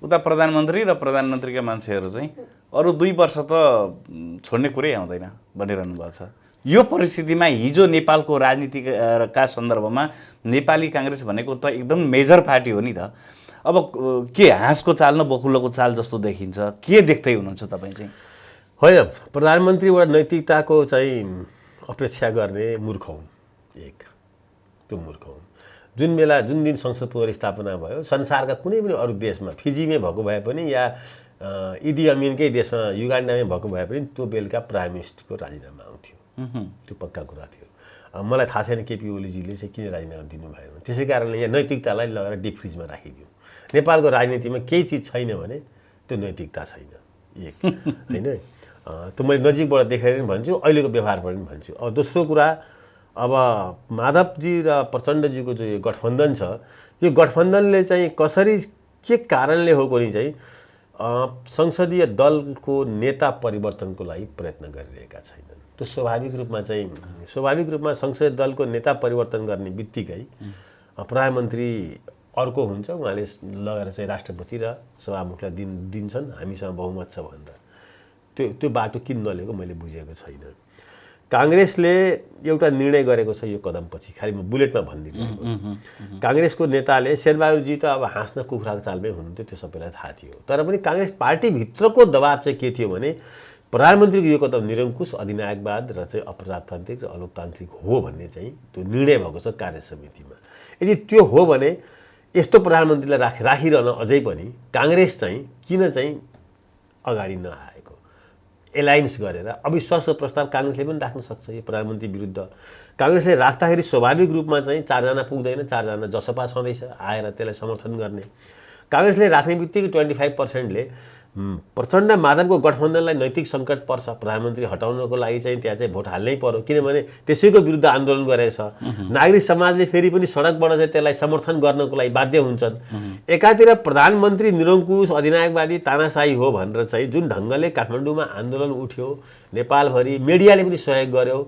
उता प्रधानमन्त्री र प्रधानमन्त्रीका मान्छेहरू चाहिँ अरू 2 वर्ष त छोड्ने कुरै आउँदैन भनिरहनु भएको छ। यो परिस्थितिमा हिजो नेपालको राजनीतिका सन्दर्भमा नेपाली काङ्ग्रेस भनेको त एकदम मेजर पार्टी हो नि त। अब के हाँसको चाल न बकुल्लोको चाल जस्तो देखिन्छ, के देख्दै हुनुहुन्छ तपाईँ चाहिँ? होइन, प्रधानमन्त्रीबाट नैतिकताको चाहिँ अपेक्षा गर्ने मूर्ख हुन्। एक त्यो मूर्ख हुन्। जुन दिन संसद पुनर्स्थापना भयो, संसारका कुनै पनि अरू देशमा, फिजीमै भएको भए पनि या इदी अमिनकै देशमा युगान्डामै भएको भए पनि त्यो बेलुका प्राइम मिनिस्टरको राजीनामा आउँथ्यो। त्यो पक्का कुरा थियो। मलाई थाहा छैन केपी ओलीजीले चाहिँ किन राजीनामा दिनु भएन। त्यसै कारणले यहाँ नैतिकतालाई लगेर डिप फ्रिजमा राखिदियो। नेपालको राजनीतिमा केही चिज छैन भने त्यो नैतिकता छैन। एक होइन, त्यो मैले नजिकबाट देखेर पनि भन्छु, अहिलेको व्यवहारबाट पनि भन्छु। अब दोस्रो कुरा, अब माधवजी र प्रचण्डजीको जो यो गठबन्धन छ, यो गठबन्धनले चाहिँ कसरी, के कारणले हो भने चाहिँ संसदीय दलको नेता परिवर्तनको लागि प्रयत्न गरिरहेका छैनन्। त्यो स्वाभाविक रूपमा संसदीय दलको नेता परिवर्तन गर्ने बित्तिकै प्रधानमन्त्री अर्को हुन्छ, उहाँले लगेर चाहिँ राष्ट्रपति र सभामुखलाई दिन्छन् हामीसँग बहुमत छ भनेर। त्यो बाटो किन नलिएको मैले बुझेको छैन। काङ्ग्रेसले एउटा निर्णय गरेको छ यो कदमपछि, खालि म बुलेटमा भनिदिनु। काङ्ग्रेसको नेताले, शेरबहादुरजी त अब हाँस्न कुखुराको चालमै हुनुहुन्थ्यो, त्यो सबैलाई थाहा थियो। तर पनि काङ्ग्रेस पार्टीभित्रको दबाब चाहिँ के थियो भने प्रधानमन्त्रीको यो कदम निरङ्कुश अधिनायकवाद र चाहिँ अप्रजातान्त्रिक र अलोकतान्त्रिक हो भन्ने चाहिँ त्यो निर्णय भएको छ कार्य समितिमा। यदि त्यो हो भने यस्तो प्रधानमन्त्रीलाई राखिरहन अझै पनि काङ्ग्रेस चाहिँ किन चाहिँ अगाडि नआएको, एलायन्स गरेर अविश्वासको प्रस्ताव काङ्ग्रेसले पनि राख्न सक्छ यो प्रधानमन्त्री विरुद्ध। काङ्ग्रेसले राख्दाखेरि स्वाभाविक रूपमा चाहिँ 4 जना पुग्दैन, 4 जना जसपा छँदैछ आएर त्यसलाई समर्थन गर्ने। काङ्ग्रेसले राख्ने बित्तिकै 25%ले प्रचण्ड माधवको गठबन्धनलाई नैतिक सङ्कट पर्छ, प्रधानमन्त्री हटाउनको लागि चाहिँ त्यहाँ चाहिँ भोट हाल्नै पर्यो, किनभने त्यसैको विरुद्ध आन्दोलन गरेको छ। नागरिक समाजले फेरि पनि सडकबाट चाहिँ त्यसलाई समर्थन गर्नको लागि बाध्य हुन्छन्। एकातिर प्रधानमन्त्री निरङ्कुश अधिनायकवादी तानाशाही हो भनेर चाहिँ जुन ढङ्गले काठमाडौँमा आन्दोलन उठ्यो, नेपालभरि मिडियाले पनि सहयोग गर्यो,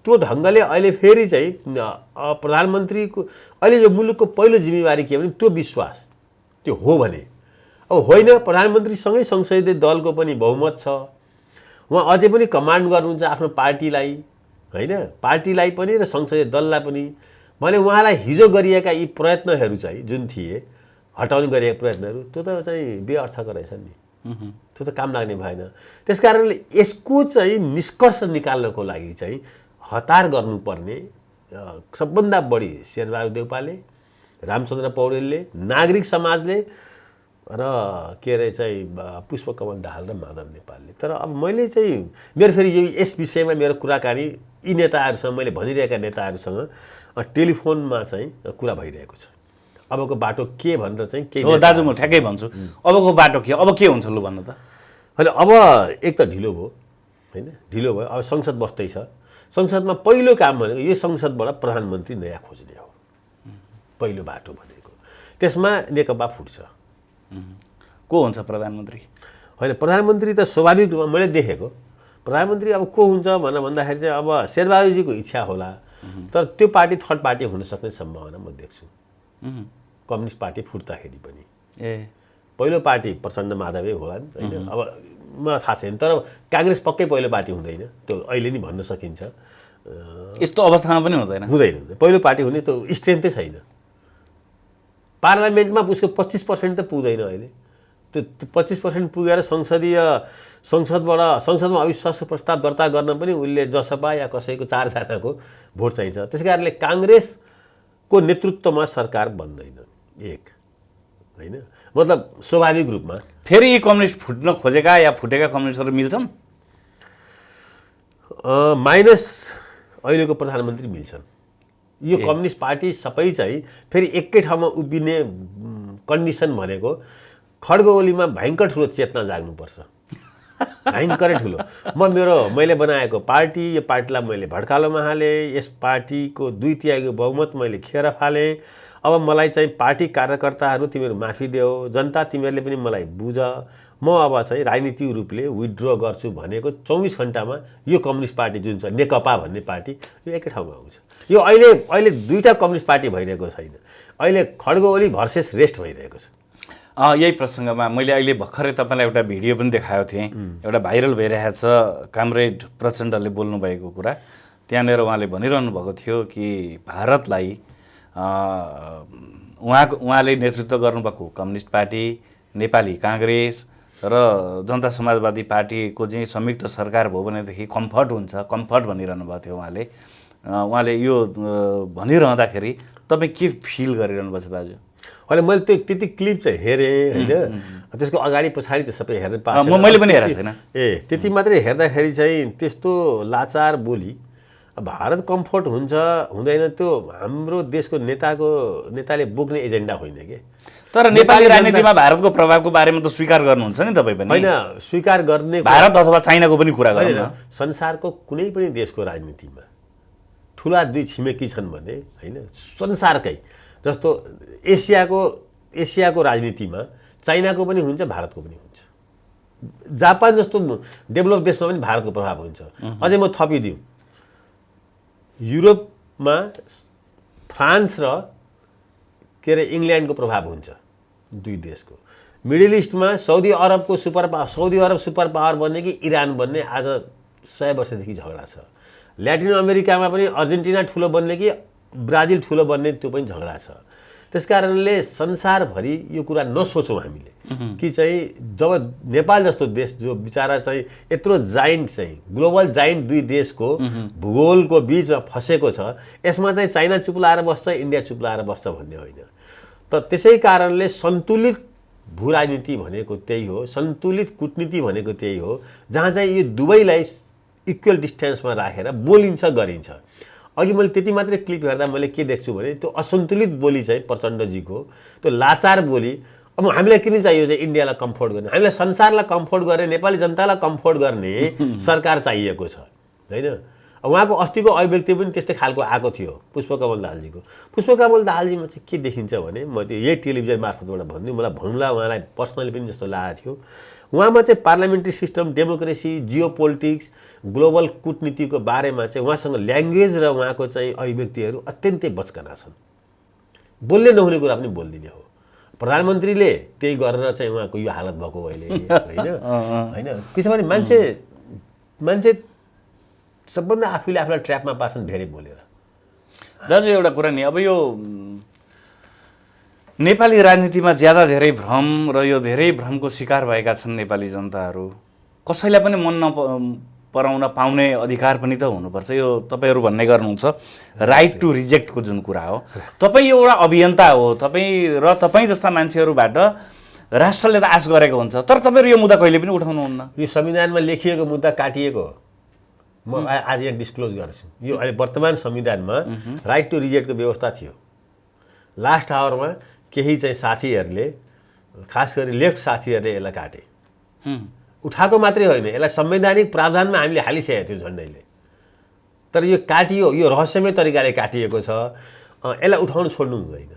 त्यो ढङ्गले अहिले फेरि चाहिँ प्रधानमन्त्रीको अहिले यो मुलुकको पहिलो जिम्मेवारी के भने त्यो विश्वास त्यो हो भने। अब होइन, प्रधानमन्त्रीसँगै संसदीय दलको पनि बहुमत छ, उहाँ अझै पनि कमान्ड गर्नुहुन्छ आफ्नो पार्टीलाई, होइन, पार्टीलाई पनि र संसदीय दललाई पनि। भने उहाँलाई हिजो गरिएका यी प्रयत्नहरू चाहिँ जुन थिए हटाउने गरिएका प्रयत्नहरू, त्यो त चाहिँ बेअर्थका रहेछन् नि, त्यो त काम लाग्ने भएन। त्यस कारणले यसको चाहिँ निष्कर्ष निकाल्नको लागि चाहिँ हतार गर्नुपर्ने सबभन्दा बढी शेरबहादुर देउपाले, रामचन्द्र पौडेलले, नागरिक समाजले र के अरे चाहिँ पुष्पकमल दाहाल र माधव नेपालले। तर अब मैले चाहिँ मेरो फेरि यस विषयमा मेरो कुराकानी यी नेताहरूसँग, मैले भनिरहेका नेताहरूसँग टेलिफोनमा चाहिँ कुरा भइरहेको छ। अबको बाटो के भनेर चाहिँ के हो दाजु, म ठ्याक्कै भन्छु अबको बाटो के, अब के हुन्छ लु भन्नु त। होइन, अब एक त ढिलो भयो, होइन, ढिलो भयो। अब संसद बस्दैछ, संसदमा पहिलो काम भनेको यो संसदबाट प्रधानमन्त्री नयाँ खोज्ने हो, पहिलो बाटो भनेको। त्यसमा नेकपा फुट्छ। को हुन्छ प्रधानमन्त्री? होइन, प्रधानमन्त्री त स्वाभाविक रूपमा मैले देखेको प्रधानमन्त्री अब को हुन्छ भन्दाखेरि चाहिँ अब शेरबहादुरजीको इच्छा होला, तर त्यो पार्टी थर्ड पार्टी हुन सक्ने सम्भावना म देख्छु। कम्युनिस्ट पार्टी फुट्दाखेरि पनि पहिलो पार्टी प्रचण्ड माधवै होला नि, होइन। अब मलाई थाहा छैन, तर काङ्ग्रेस पक्कै पहिलो पार्टी हुँदैन, त्यो अहिले नि भन्न सकिन्छ। यस्तो अवस्थामा पनि हुँदैन। पहिलो पार्टी हुने त स्ट्रेन्थै छैन। पार्लियामेन्टमा उसको 25% त पुग्दैन अहिले। त्यो 25% पुगेर संसदमा अविश्वासको प्रस्ताव दर्ता गर्न पनि उसले जसपा या कसैको 4 जनाको भोट चाहिन्छ। त्यसै कारणले काङ्ग्रेसको नेतृत्वमा सरकार बन्दैन। एक होइन, मतलब स्वाभाविक रूपमा फेरि यी कम्युनिस्ट फुट्न खोजेका या फुटेका कम्युनिस्टहरू मिल्छन्, माइनस अहिलेको प्रधानमन्त्री मिल्छन्। यो कम्युनिस्ट पार्टी सबै चाहिँ फेरि एकै ठाउँमा उभिने कन्डिसन भनेको खड्ग ओलीमा भयङ्कर ठुलो चेतना जाग्नुपर्छ, भयङ्करै ठुलो। मैले बनाएको पार्टी, यो पार्टीलाई मैले भड्कालोमा हालेँ, यस पार्टीको 2/3 बहुमत मैले खेर फालेँ। अब मलाई चाहिँ पार्टी कार्यकर्ताहरू तिमीहरू माफी देऊ, जनता तिमीहरूले पनि मलाई बुझ, म अब चाहिँ राजनीतिक रूपले विथड्र गर्छु भनेको 24 घण्टामा यो कम्युनिस्ट पार्टी जुन छ नेकपा भन्ने पार्टी यो एकै ठाउँमा आउँछ। यो अहिले दुईटा कम्युनिस्ट पार्टी भइरहेको छैन, अहिले खड्ग ओली भर्सेस रेस्ट भइरहेको छ। यही प्रसङ्गमा मैले अहिले भर्खरै तपाईँलाई एउटा भिडियो पनि देखाएको थिएँ, एउटा भाइरल भइरहेको छ कामरेड प्रचण्डले बोल्नुभएको कुरा। त्यहाँनिर उहाँले भनिरहनु भएको थियो कि भारतलाई उहाँले नेतृत्व गर्नुभएको कम्युनिस्ट पार्टी, नेपाली काङ्ग्रेस र जनता समाजवादी पार्टीको चाहिँ संयुक्त सरकार भयो भनेदेखि कम्फर्ट हुन्छ, कम्फर्ट भनिरहनु भएको थियो उहाँले यो भनिरहँदाखेरि तपाईँ के फिल गरिरहनु भएको छ दाजु? अहिले मैले त्यो त्यति क्लिप चाहिँ हेरेँ होइन, त्यसको अगाडि पछाडि त सबै हेर्न पाएँ, मैले पनि हेरेको छैन। त्यति मात्रै हेर्दाखेरि चाहिँ त्यस्तो लाचार बोली भारत कम्फर्ट हुन्छ हुँदैन त्यो हाम्रो देशको नेताले बोक्ने एजेन्डा होइन के। तर नेपाली राजनीतिमा भारतको प्रभावको बारेमा त स्वीकार गर्नुहुन्छ नि तपाईँ पनि? होइन, स्वीकार गर्ने भारत अथवा चाइनाको पनि कुरा होइन। गर्नु। संसारको कुनै पनि देशको राजनीतिमा ठुला दुई छिमेकी छन् भने होइन, संसारकै जस्तो एसियाको राजनीतिमा चाइनाको पनि हुन्छ, भारतको पनि हुन्छ। जापान जस्तो डेभलप देशमा पनि भारतको प्रभाव हुन्छ। अझै म थपिदिउँ, युरोपमा फ्रान्स र के अरे इङ्ल्यान्डको प्रभाव हुन्छ दुई देशको। मिडल इस्टमा साउदी अरब सुपर पावर बन्ने कि इरान बन्ने आज 100 वर्षदेखि झगडा छ। ल्याटिन अमेरिकामा पनि अर्जेन्टिना ठुलो बन्ने कि ब्राजिल ठुलो बन्ने त्यो पनि झगडा छ। त्यसकारणले संसारभरि यो कुरा नसोचौँ हामीले कि चाहिँ जब नेपाल जस्तो देश जो बिचारा चाहिँ यत्रो जाइन्ट चाहिँ ग्लोबल जाइन्ट दुई देशको भूगोलको बिचमा फसेको छ, यसमा चाहिँ चाइना चुप्लाएर बस्छ, इन्डिया चुप्लाएर बस्छ भन्ने होइन। त त्यसै कारणले सन्तुलित भू राजनीति भनेको त्यही हो, सन्तुलित कूटनीति भनेको त्यही हो, जहाँ चाहिँ यो दुवैलाई इक्वल डिस्टेन्समा राखेर बोलिन्छ गरिन्छ। अघि मैले त्यति मात्रै क्लिप हेर्दा मैले के देख्छु भने त्यो असन्तुलित बोली चाहिँ प्रचण्डजीको, त्यो लाचार बोली। अब हामीलाई किन चाहियो चाहिँ इन्डियालाई कम्फोर्ट गर्ने, हामीलाई संसारलाई कम्फोर्ट गर्ने, नेपाली जनतालाई कम्फोर्ट गर्ने सरकार चाहिएको छ होइन। उहाँको अस्तिको अभिव्यक्ति पनि त्यस्तै खालको आएको थियो पुष्पकमल दाहालजीको। पुष्पकमल दाहालजीमा चाहिँ के देखिन्छ भने, म त्यो यही टेलिभिजन मार्फतबाट भन्छु, मलाई भन्नुला उहाँलाई पर्सनली पनि जस्तो लागेको थियो। उहाँमा चाहिँ parliamentary system, democracy, geopolitics, global कूटनीतिको बारेमा चाहिँ उहाँसँग ल्याङ्ग्वेज र उहाँको चाहिँ अभिव्यक्तिहरू अत्यन्तै बचकना छन्। बोल्ने नहुने कुरा पनि बोलिदिने हो। प्रधानमन्त्रीले त्यही गरेर चाहिँ उहाँको यो हालत भएको अहिले होइन। किनभने मान्छे सबभन्दा आफूले आफूलाई ट्र्यापमा पार्छन् धेरै बोलेर। दाजु एउटा कुरा नि, अब यो नेपाली राजनीतिमा ज्यादा धेरै भ्रम र यो धेरै भ्रमको शिकार भएका छन् नेपाली जनताहरू। कसैलाई पनि मन नपराउन पाउने अधिकार पनि त हुनुपर्छ। यो तपाईँहरू भन्ने गर्नुहुन्छ राइट टु रिजेक्टको जुन कुरा हो। तपाईँ एउटा अभियन्ता हो, तपाईँ जस्ता मान्छेहरूबाट राष्ट्रले त आश गरेको हुन्छ, तर तपाईँहरू यो मुद्दा कहिले पनि उठाउनुहुन्न। यो संविधानमा लेखिएको मुद्दा काटिएको हो। म आज यहाँ डिस्क्लोज गर्छु, यो अहिले वर्तमान संविधानमा राइट टु रिजेक्टको व्यवस्था थियो। लास्ट आवरमा केही चाहिँ साथीहरूले, खास गरी लेफ्ट साथीहरूले यसलाई काटे। उठाएको मात्रै होइन, यसलाई संवैधानिक प्रावधानमा हामीले हालिसकेको थियो झन्डैले। तर यो काटियो, यो रहस्यमय तरिकाले काटिएको छ। यसलाई उठाउनु छोड्नु हुँदैन,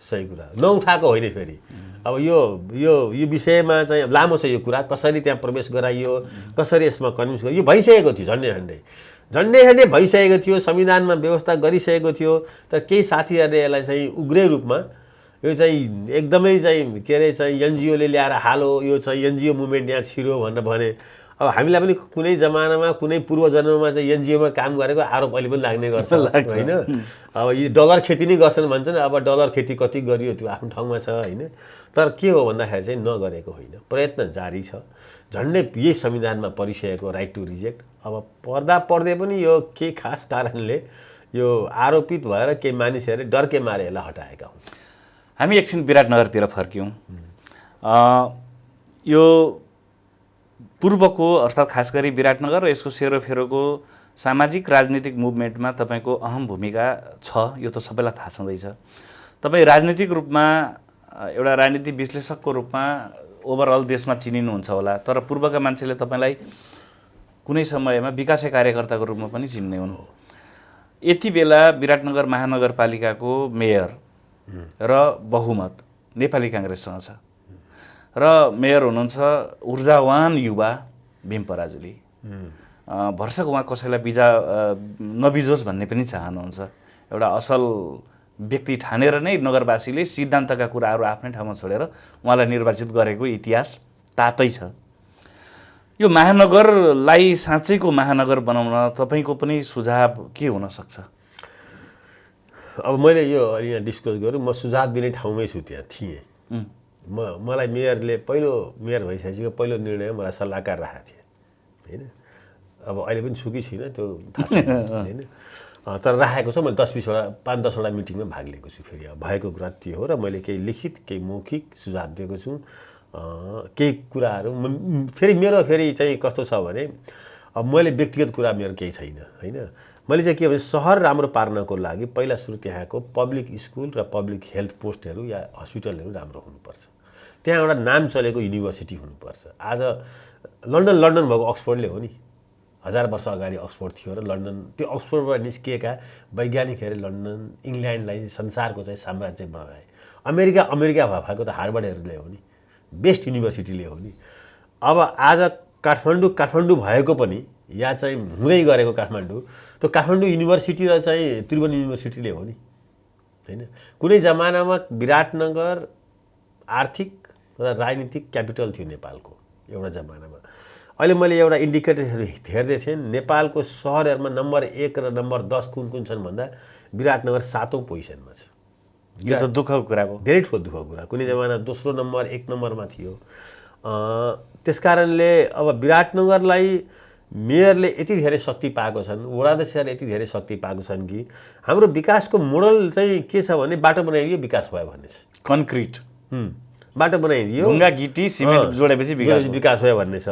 सही कुरा नउठाएको होइन। फेरि अब यो विषयमा चाहिँ लामो छ यो कुरा, कसरी त्यहाँ प्रवेश गराइयो, कसरी यसमा कन्भिन्स गरियो, यो भइसकेको थियो झन्डै भइसकेको थियो, संविधानमा व्यवस्था गरिसकेको थियो। तर केही साथीहरूले यसलाई चाहिँ उग्रै रूपमा यो चाहिँ एकदमै चाहिँ के अरे चाहिँ एनजिओले ल्याएर हालो, यो चाहिँ एनजिओ मुभमेन्ट यहाँ छिर्यो भनेर भने। अब हामीलाई पनि कुनै जमानामा कुनै पूर्व जन्ममा चाहिँ एनजिओमा काम गरेको आरोप अहिले पनि लाग्ने गर्छ होइन। अब यो डलर खेती नै गर्छन् भन्छन्, अब डलर खेती कति गरियो त्यो आफ्नो ठाउँमा छ होइन। तर के हो भन्दाखेरि चाहिँ नगरेको होइन, प्रयत्न जारी छ। झन्डै यही संविधानमा परिसकेको राइट टु रिजेक्ट अब पर्दै पनि यो केही खास कारणले यो आरोपित भएर केही मानिसहरूले डरके मारे यसलाई हटाएका हुन्। हामी एकछिन विराटनगरतिर फर्क्यौँ। यो पूर्वको अर्थात् खास गरी विराटनगर र यसको सेरोफेरोको सामाजिक राजनीतिक मुभमेन्टमा तपाईँको अहम भूमिका छ, यो त सबैलाई थाहा छँदैछ। तपाईँ राजनीतिक रूपमा एउटा राजनीतिक विश्लेषकको रूपमा ओभरअल देशमा चिनिनुहुन्छ होला, तर पूर्वका मान्छेले तपाईँलाई कुनै समयमा विकासे कार्यकर्ताको रूपमा पनि चिन्ने हुन्। यति बेला विराटनगर महानगरपालिकाको मेयर र बहुमत नेपाली काङ्ग्रेससँग छ र मेयर हुनुहुन्छ ऊर्जावान युवा भीम पराजुली। भरसक उहाँ कसैलाई नबिजोस् भन्ने पनि चाहनुहुन्छ। एउटा असल व्यक्ति ठानेर नै नगरवासीले सिद्धान्तका कुराहरू आफ्नै ठाउँमा छोडेर उहाँलाई निर्वाचित गरेको इतिहास तातै छ। यो महानगरलाई साँच्चैको महानगर बनाउन तपाईँको पनि सुझाव के हुन सक्छ? अब मैले यो अलि यहाँ डिस्कस गरेँ, म सुझाव दिने ठाउँमै छु, त्यहाँ थिएँ। मलाई मेयरले पहिलो मेयर भइसकेको पहिलो निर्णय मलाई सल्लाहकार राखेको थिएँ होइन। अब अहिले पनि छु कि छैन त्यो थाहा छैन होइन, तर राखेको छ। मैले 10-20वटा 5-10वटा मिटिङमा भाग लिएको छु। फेरि अब भएको कुरा त्यो हो र मैले केही लिखित केही मौखिक सुझाव दिएको छु। केही कुराहरू फेरि मेरो चाहिँ कस्तो छ भने अब मैले व्यक्तिगत कुरा मेरो केही छैन होइन। मैले चाहिँ के भने सहर राम्रो पार्नको लागि पहिला सुरु त्यहाँको पब्लिक स्कुल र पब्लिक हेल्थ पोस्टहरू या हस्पिटलहरू राम्रो हुनुपर्छ। त्यहाँ एउटा नाम चलेको युनिभर्सिटी हुनुपर्छ। आज लन्डन भएको अक्सफोर्डले हो नि, 1000 वर्ष अगाडि अक्सफोर्ड थियो र लन्डन, त्यो अक्सफोर्डबाट निस्किएका वैज्ञानिकहरूले लन्डन इङ्ल्यान्डलाई संसारको चाहिँ साम्राज्य बनाए। अमेरिका भएको त हार्वर्डहरूले हो नि, बेस्ट युनिभर्सिटीले हो नि। अब आज काठमाडौँ भएको पनि या चाहिँ हुँदै गरेको काठमाडौँ, त्यो काठमाडौँ युनिभर्सिटी र चाहिँ त्रिभुवन युनिभर्सिटीले हो नि होइन। कुनै जमानामा विराटनगर आर्थिक र राजनीतिक क्यापिटल थियो नेपालको एउटा जमानामा। अहिले मैले एउटा इन्डिकेटरहरू हेर्दै थिएँ, नेपालको सहरहरूमा नम्बर 1 र नम्बर 10 कुन छन् भन्दा विराटनगर 7औं पोजिसनमा छ। यो त दुःखको कुरा हो, धेरै ठुलो दुःखको कुरा। कुनै जमाना दोस्रो नम्बर 1 नम्बरमा थियो। त्यसकारणले अब विराटनगरलाई मेयरले यति धेरै शक्ति पाएको छन्, वडाध्यक्षहरूले यति धेरै शक्ति पाएको छन् कि हाम्रो विकासको मोडल चाहिँ के छ भने बाटो बनाइदियो विकास भयो भन्ने छ। कन्क्रिट बाटो बनाइदियो, ढुङ्गा गिटी सिमेन्ट जोडेपछि विकास भयो भन्ने छ।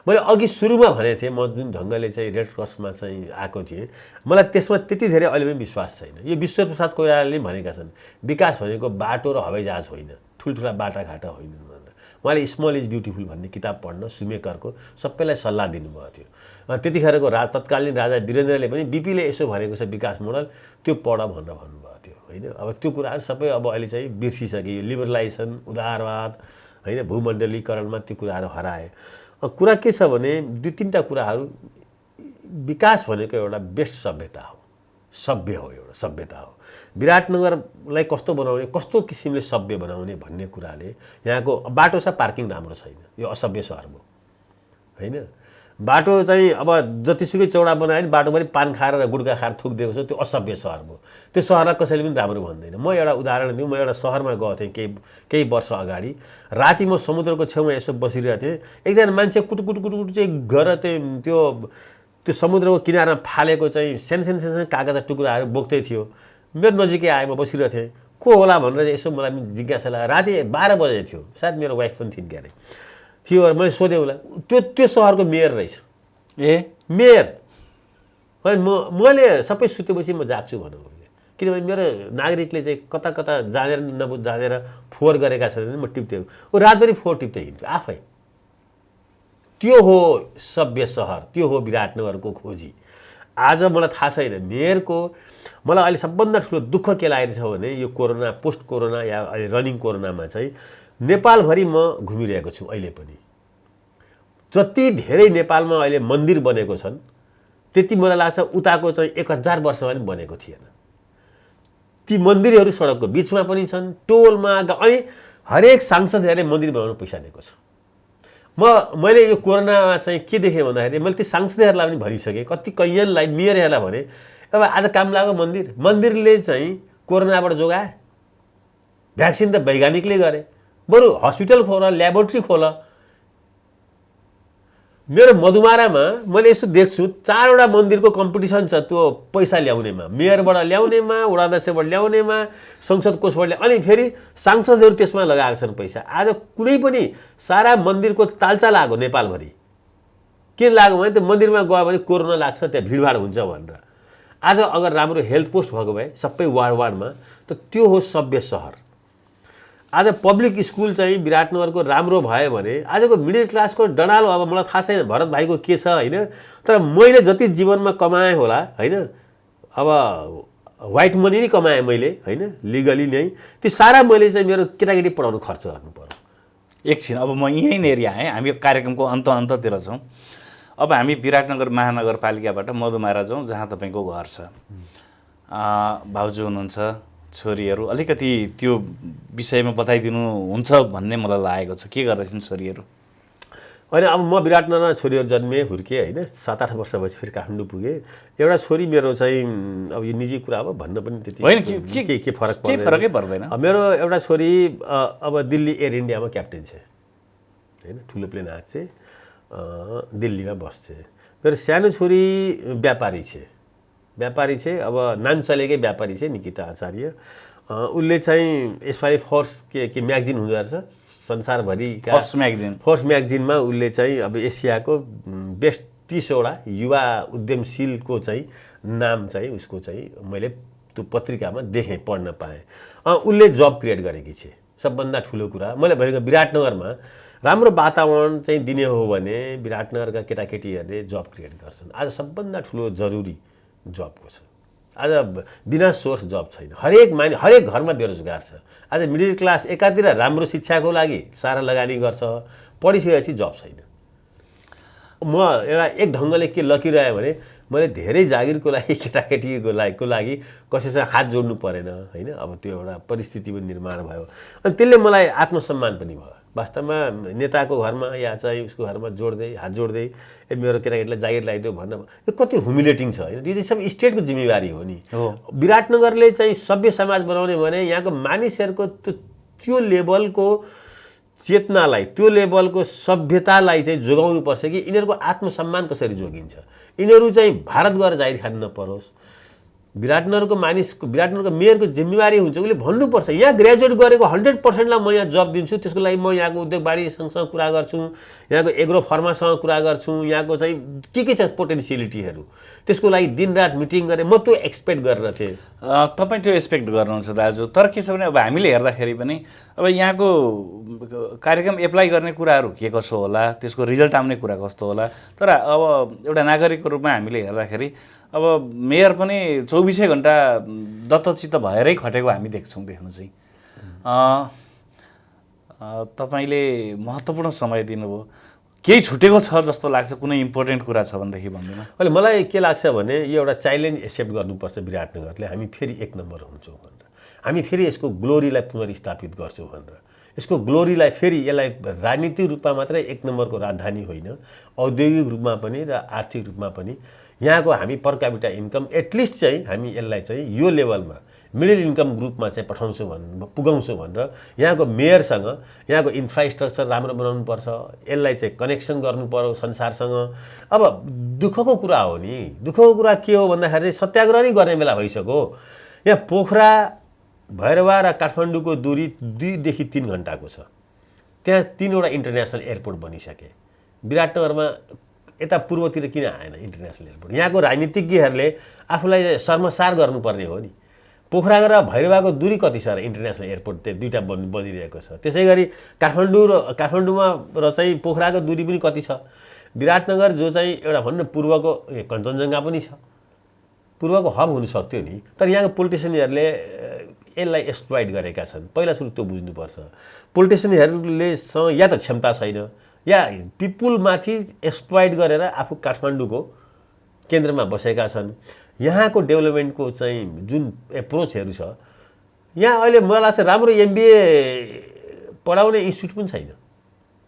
मैले अघि सुरुमा भनेको थिएँ, म जुन ढङ्गले चाहिँ रेड क्रसमा चाहिँ आएको थिएँ, मलाई त्यसमा त्यति धेरै अहिले पनि विश्वास छैन। यो विश्वप्रसाद कोइरालाले भनेका छन् विकास भनेको बाटो र हवाईजहाज होइन, ठुल्ठुला बाटाघाटा होइन भनेर। उहाँले स्मल इज ब्युटिफुल भन्ने किताब पढ्न सुमेकरको सबैलाई सल्लाह दिनुभएको थियो। त्यतिखेरको तत्कालीन राजा वीरेन्द्रले पनि बीपीले यसो भनेको छ विकास मोडल, त्यो पढ भनेर भन्नुभएको थियो होइन। अब त्यो कुराहरू सबै अब अहिले चाहिँ बिर्सिसके। लिबरलाइजेसन, उदारवाद होइन, भूमण्डलीकरणमा त्यो कुराहरू हराए। कुरा के छ भने 2-3टा कुराहरू, विकास भनेको एउटा बेस्ट सभ्यता हो, एउटा सभ्यता हो। विराटनगरलाई कस्तो बनाउने, कस्तो किसिमले सभ्य बनाउने भन्ने कुराले यहाँको बाटो छ, पार्किङ राम्रो छैन, यो असभ्य सहर हो होइन। बाटो चाहिँ अब जतिसुकै चौडा बनायो भने बाटोभरि पान खाएर र गुड्का खाएर थुकिदिएको छ, त्यो असभ्य सहर हो। त्यो सहरलाई कसैले पनि राम्रो भन्दैन। म एउटा उदाहरण दिउँ, म एउटा सहरमा गएको थिएँ केही वर्ष अगाडि। राति म समुद्रको छेउमा यसो बसिरहेको थिएँ, एकजना मान्छे कुटुकुटु चाहिँ गएर त्यो समुद्रको किनारमा फालेको चाहिँ सानो कागजका टुक्राहरू बोक्दै थियो। मेरो नजिकै आए, म बसिरहेको थिएँ, को होला भनेर यसो मलाई पनि जिज्ञासा लाग्यो। राति 12 बजे थियो, सायद मेरो वाइफ पनि थिइन् क्यारे थियो। मैले सोधेँ उसलाई, त्यो सहरको मेयर रहेछ। मेयर। मैले सबै सुतेपछि म जाग्छु भनौँ उसले, किनभने मेरो नागरिकले चाहिँ कता जानेर जानेर फोहोर गरेका छन् भने म टिप्थेँ। ऊ रातभरि फोहोर टिप्दै हिँड्थ्यो आफै। त्यो हो सभ्य सहर, त्यो हो विराटनगरको खोजी। आज मलाई थाहा छैन मेयरको, मलाई अहिले सबभन्दा ठुलो दुःख के लागेको छ भने यो कोरोना, पोस्ट कोरोना या अहिले रनिङ कोरोनामा चाहिँ नेपालभरि म घुमिरहेको छु। अहिले पनि जति धेरै नेपालमा अहिले मन्दिर बनेको छन् त्यति मलाई लाग्छ उताको चाहिँ 1000 वर्षमा पनि बनेको थिएन। ती मन्दिरहरू सडकको बिचमा पनि छन्, टोलमा। अनि हरेक सांसदहरूले मन्दिर बनाउन पैसा दिएको छ। मैले यो कोरोनामा चाहिँ के देखेँ भन्दाखेरि मैले ती सांसदहरूलाई पनि भनिसकेँ, कति कैयनलाई मेयरहरूलाई भने अब आज काम लाग्यो मन्दिरले चाहिँ कोरोनाबाट जोगाए। भ्याक्सिन त वैज्ञानिकले गरे, बरु हस्पिटल खोल, ल्याबोरेटरी खोल। मेरो मधुमारामा मैले यसो देख्छु 4वटा मन्दिरको कम्पिटिसन छ त्यो पैसा ल्याउनेमा, मेयरबाट ल्याउनेमा, वडाध्यक्षबाट ल्याउनेमा, संसद कोषबाट अनि फेरि सांसदहरू त्यसमा लगाएका छन् पैसा। आज कुनै पनि सारा मन्दिरको तालचा लाग्यो नेपालभरि। के लाग्यो भने त्यो मन्दिरमा गयो भने कोरोना लाग्छ, त्यहाँ भिडभाड हुन्छ भनेर। आज अगर राम्रो हेल्थ पोस्ट भएको भए सबै वार्डमा त त्यो हो सभ्य सहर। आज पब्लिक स्कुल चाहिँ विराटनगरको राम्रो भयो भने आजको मिडल क्लासको डडालो, अब मलाई थाहा छैन भरत भाइको के छ होइन, तर मैले जति जीवनमा कमाएँ होला होइन, अब व्हाइट मनी नै कमाएँ मैले होइन, लिगली नै, त्यो सारा मैले चाहिँ मेरो केटाकेटी पढाउनु खर्च गर्नु पर्यो। एकछिन, अब म यहीँनिर आएँ, हामी कार्यक्रमको अन्ततिर छौँ। अब हामी विराटनगर महानगरपालिकाबाट मधुमारा जाउँ जहाँ तपाईँको घर छ। भाउजू हुनुहुन्छ, छोरीहरू, अलिकति त्यो विषयमा बताइदिनु हुन्छ भन्ने मलाई लागेको छ। के गर्दैछन् छोरीहरू? होइन, अब म विराटनगरमा छोरीहरू जन्मेँ, हुर्केँ होइन। 7-8 वर्ष भएपछि फेरि काठमाडौँ पुगेँ। एउटा छोरी मेरो चाहिँ अब यो निजी कुरा अब भन्न पनि त्यति होइन, के फरक केही फरकै पर्दैन। मेरो एउटा छोरी अब दिल्ली एयर इन्डियामा क्याप्टेन छ होइन, ठुलो प्लेन आएको छ, दिल्लीमा बस्छ। मेरो सानो छोरी व्यापारी छ, अब नाम चलेकै व्यापारी छ, निकिता आचार्य। उसले चाहिँ यसपालि फोर्स के म्यागजिन हुँदो रहेछ संसारभरिका फोर्स म्यागजिनमा उसले चाहिँ अब एसियाको बेस्ट 30वटा युवा उद्यमशीलको चाहिँ नाम चाहिँ उसको चाहिँ मैले त्यो पत्रिकामा देखेँ, पढ्न पाएँ। उसले जब क्रिएट गरेकी छ, सबभन्दा ठुलो कुरा। मैले भनेको विराटनगरमा राम्रो वातावरण चाहिँ दिने हो भने विराटनगरका केटाकेटीहरूले जब क्रिएट गर्छन्। आज सबभन्दा ठुलो जरुरी जबको छ। आज बिना सोर्स जब छैन, हरेक घरमा बेरोजगार छ। आज मिडल क्लास एकातिर राम्रो शिक्षाको लागि सारा लगानी गर्छ, पढिसकेपछि जब छैन। म एउटा एक ढङ्गले के लकिरह्यो भने मैले धेरै जागिरको लागि केटाकेटीको लागि कसैसँग हात जोड्नु परेन होइन। अब त्यो एउटा परिस्थिति पनि निर्माण भयो अनि त्यसले मलाई आत्मसम्मान पनि भयो। वास्तवमा नेताको घरमा या चाहिँ उसको घरमा हात जोड्दै मेरो केटाकेटीलाई जागिर लगाइदियो भन्न यो कति ह्युमिलेटिङ छ होइन। यो चाहिँ सब स्टेटको जिम्मेवारी हो नि। विराटनगरले चाहिँ सभ्य समाज बनाउने भने यहाँको मानिसहरूको त्यो लेभलको चेतनालाई, त्यो लेभलको सभ्यतालाई चाहिँ जोगाउनुपर्छ कि यिनीहरूको आत्मसम्मान कसरी जोगिन्छ। यिनीहरू चाहिँ भारत गएर जागिर खान नपरोस्। विराटनगरको मेयरको जिम्मेवारी हुन्छ, उसले भन्नुपर्छ यहाँ ग्रेजुएट गरेको 100%लाई म यहाँ जब दिन्छु, त्यसको लागि म यहाँको उद्योग वाणिज्यसँग कुरा गर्छु, यहाँको एग्रो फार्मासँग कुरा गर्छु, यहाँको चाहिँ के छ पोटेन्सियलिटीहरू, त्यसको लागि दिनरात मिटिङ गरेँ। म त्यो एक्सपेक्ट गरेर थिएँ। तपाईँ त्यो एक्सपेक्ट गर्नुहुन्छ दाजु। तर के छ भने अब हामीले हेर्दाखेरि पनि अब यहाँको कार्यक्रम एप्लाई गर्ने कुराहरू के कसो होला, त्यसको रिजल्ट आउने कुरा कस्तो होला। तर अब एउटा नागरिकको रूपमा हामीले हेर्दाखेरि अब मेयर पनि 24 घन्टा दत्तचित्त भएरै खटेको हामी देख्न चाहिँ। तपाईँले महत्त्वपूर्ण समय दिनुभयो। केही छुटेको छ जस्तो लाग्छ, कुनै इम्पोर्टेन्ट कुरा छ भनेदेखि भन्दिनँ। अहिले मलाई के लाग्छ भने यो एउटा च्यालेन्ज एक्सेप्ट गर्नुपर्छ विराटनगरले। हामी फेरि 1 नम्बर हुन्छौँ भनेर, हामी फेरि यसको ग्लोरीलाई पुनर्स्थापित गर्छौँ भनेर, यसको ग्लोरीलाई फेरि यसलाई राजनीतिक रूपमा मात्रै 1 नम्बरको राजधानी होइन, औद्योगिक रूपमा पनि र आर्थिक रूपमा पनि यहाँको हामी पर क्यापिटा इन्कम एटलिस्ट चाहिँ हामी यसलाई चाहिँ यो लेभलमा मिडल इन्कम ग्रुपमा चाहिँ पुगाउँछौँ भनेर यहाँको मेयरसँग यहाँको इन्फ्रास्ट्रक्चर राम्रो बनाउनुपर्छ, यसलाई चाहिँ कनेक्सन गर्नु पर्यो संसारसँग। अब दुःखको कुरा हो नि। दुःखको कुरा के हो भन्दाखेरि चाहिँ सत्याग्रह नै गर्ने बेला भइसक्यो। यहाँ पोखरा, भैरवा र काठमाडौँको दूरी 2 देखि 3 घन्टाको छ। त्यहाँ 3वटा इन्टरनेसनल एयरपोर्ट बनिसके। विराटनगरमा यता पूर्वतिर किन आएन इन्टरनेसनल एयरपोर्ट? यहाँको राजनीतिज्ञहरूले आफूलाई शर्मसार गर्नुपर्ने हो नि। पोखरा र भैरवाको दूरी कति छ र इन्टरनेसनल एयरपोर्ट त्यो 2टा बनिरहेको छ। त्यसै गरी काठमाडौँमा र चाहिँ पोखराको दूरी पनि कति छ। विराटनगर जो चाहिँ एउटा भन्नु पूर्वको कञ्चनजङ्घा पनि छ, पूर्वको हब हुन सक्थ्यो नि। तर यहाँको पोलिटिसियनहरूले यसलाई एक्सप्लोइट गरेका छन्। पहिला सुरु त्यो बुझ्नुपर्छ। पोलिटिसियनहरूले या त क्षमता छैन या पिपुलमाथि एक्सप्लोइट गरेर आफू काठमाडौँको केन्द्रमा बसेका छन्। यहाँको डेभलपमेन्टको चाहिँ जुन एप्रोचहरू छ, यहाँ अहिले मलाई लाग्छ राम्रो MBA पढाउने इन्स्टिट्युट पनि छैन।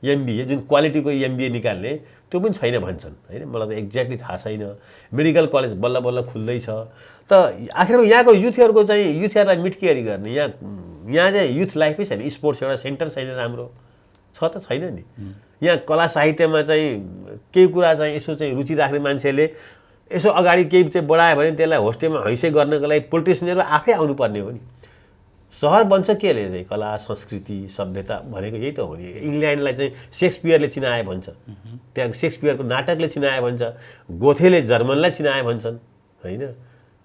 MBA जुन क्वालिटीको MBA निकाल्ने त्यो पनि छैन भन्छन् होइन। मलाई त एक्ज्याक्टली थाहा छैन। मेडिकल कलेज बल्ल बल्ल खुल्दैछ। त आखिरमा यहाँको युथहरूलाई मिट केयरी गर्ने यहाँ चाहिँ युथ लाइफै छैन। स्पोर्ट्स एउटा सेन्टर छैन, राम्रो छ त छैन नि। यहाँ कला साहित्यमा चाहिँ केही कुरा चाहिँ यसो चाहिँ रुचि राख्ने मान्छेले यसो अगाडि केही चाहिँ बढायो भने त्यसलाई होस्टेलमा हैसे गर्नको लागि पोलिटिसियनहरू आफै आउनुपर्ने हो नि। सहर बन्छ केले चाहिँ कला संस्कृति सभ्यता भनेको यही त हो नि। इङ्ल्यान्डलाई चाहिँ सेक्सपियरले चिनाए भन्छ, त्यहाँ सेक्सपियरको नाटकले चिनाए भन्छ, गोथेले जर्मनलाई चिनाए भन्छन् होइन।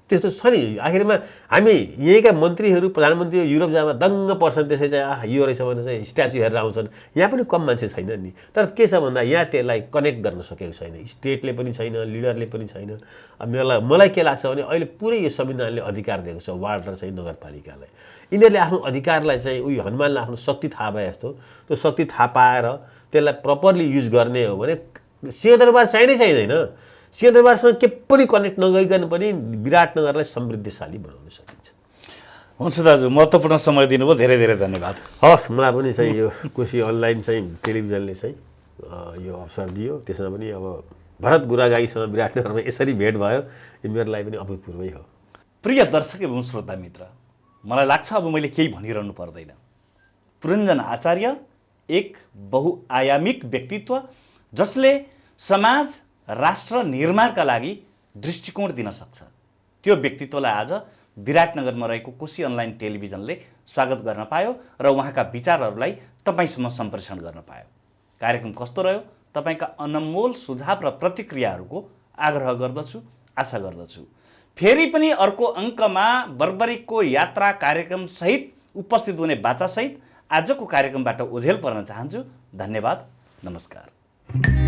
त्यस्तो छ नि। आखिरमा हामी यहीँका मन्त्रीहरू प्रधानमन्त्री युरोप जाँदा दङ्ग पर्छन्, त्यसै चाहिँ यो रहेछ भने चाहिँ स्ट्याचु हेरेर आउँछन्। यहाँ पनि कम मान्छे छैन नि। तर के छ भन्दा यहाँ त्यसलाई कनेक्ट गर्न सकेको छैन, स्टेटले पनि छैन, लिडरले पनि छैन। मलाई के लाग्छ भने अहिले पुरै यो संविधानले अधिकार दिएको छ वार्ड र चाहिँ नगरपालिकालाई। यिनीहरूले आफ्नो अधिकारलाई चाहिँ उयो हनुमानले आफ्नो शक्ति थाहा भए जस्तो त्यो शक्ति थाहा पाएर त्यसलाई प्रपरली युज गर्ने हो भने सिंहदरबार चाहिँदैन। सिंहदरबारसँग के पनि कनेक्ट नगरिकन पनि विराटनगरलाई समृद्धिशाली बनाउन सकिन्छ। हुन्छ दाजु, महत्त्वपूर्ण समय दिनुभयो, धेरै धेरै धन्यवाद। हस्, मलाई पनि चाहिँ यो कोशी अनलाइन चाहिँ टेलिभिजनले चाहिँ यो अवसर दियो। त्यसमा पनि अब भरत गुरागाईसँग विराटनगरमा यसरी भेट भयो, यो मेरो लागि पनि अभूतपूर्वै हो। प्रिय दर्शक एवं श्रोता मित्र, मलाई लाग्छ अब मैले केही भनिरहनु पर्दैन। पुरञ्जन आचार्य एक बहुआयामिक व्यक्तित्व जसले समाज राष्ट्र निर्माणका लागि दृष्टिकोण दिन सक्छ। त्यो व्यक्तित्वलाई आज विराटनगरमा रहेको कोशी अनलाइन टेलिभिजनले स्वागत गर्न पायो र उहाँका विचारहरूलाई तपाईँसम्म सम्प्रेषण गर्न पायो। कार्यक्रम कस्तो रह्यो, तपाईँका अनमोल सुझाव र प्रतिक्रियाहरूको आग्रह गर्दछु, आशा गर्दछु। फेरि पनि अर्को अङ्कमा बर्बरिकको यात्रा कार्यक्रम सहित उपस्थित हुने बाचासहित आजको कार्यक्रमबाट ओझेल पर्न चाहन्छु। धन्यवाद, नमस्कार।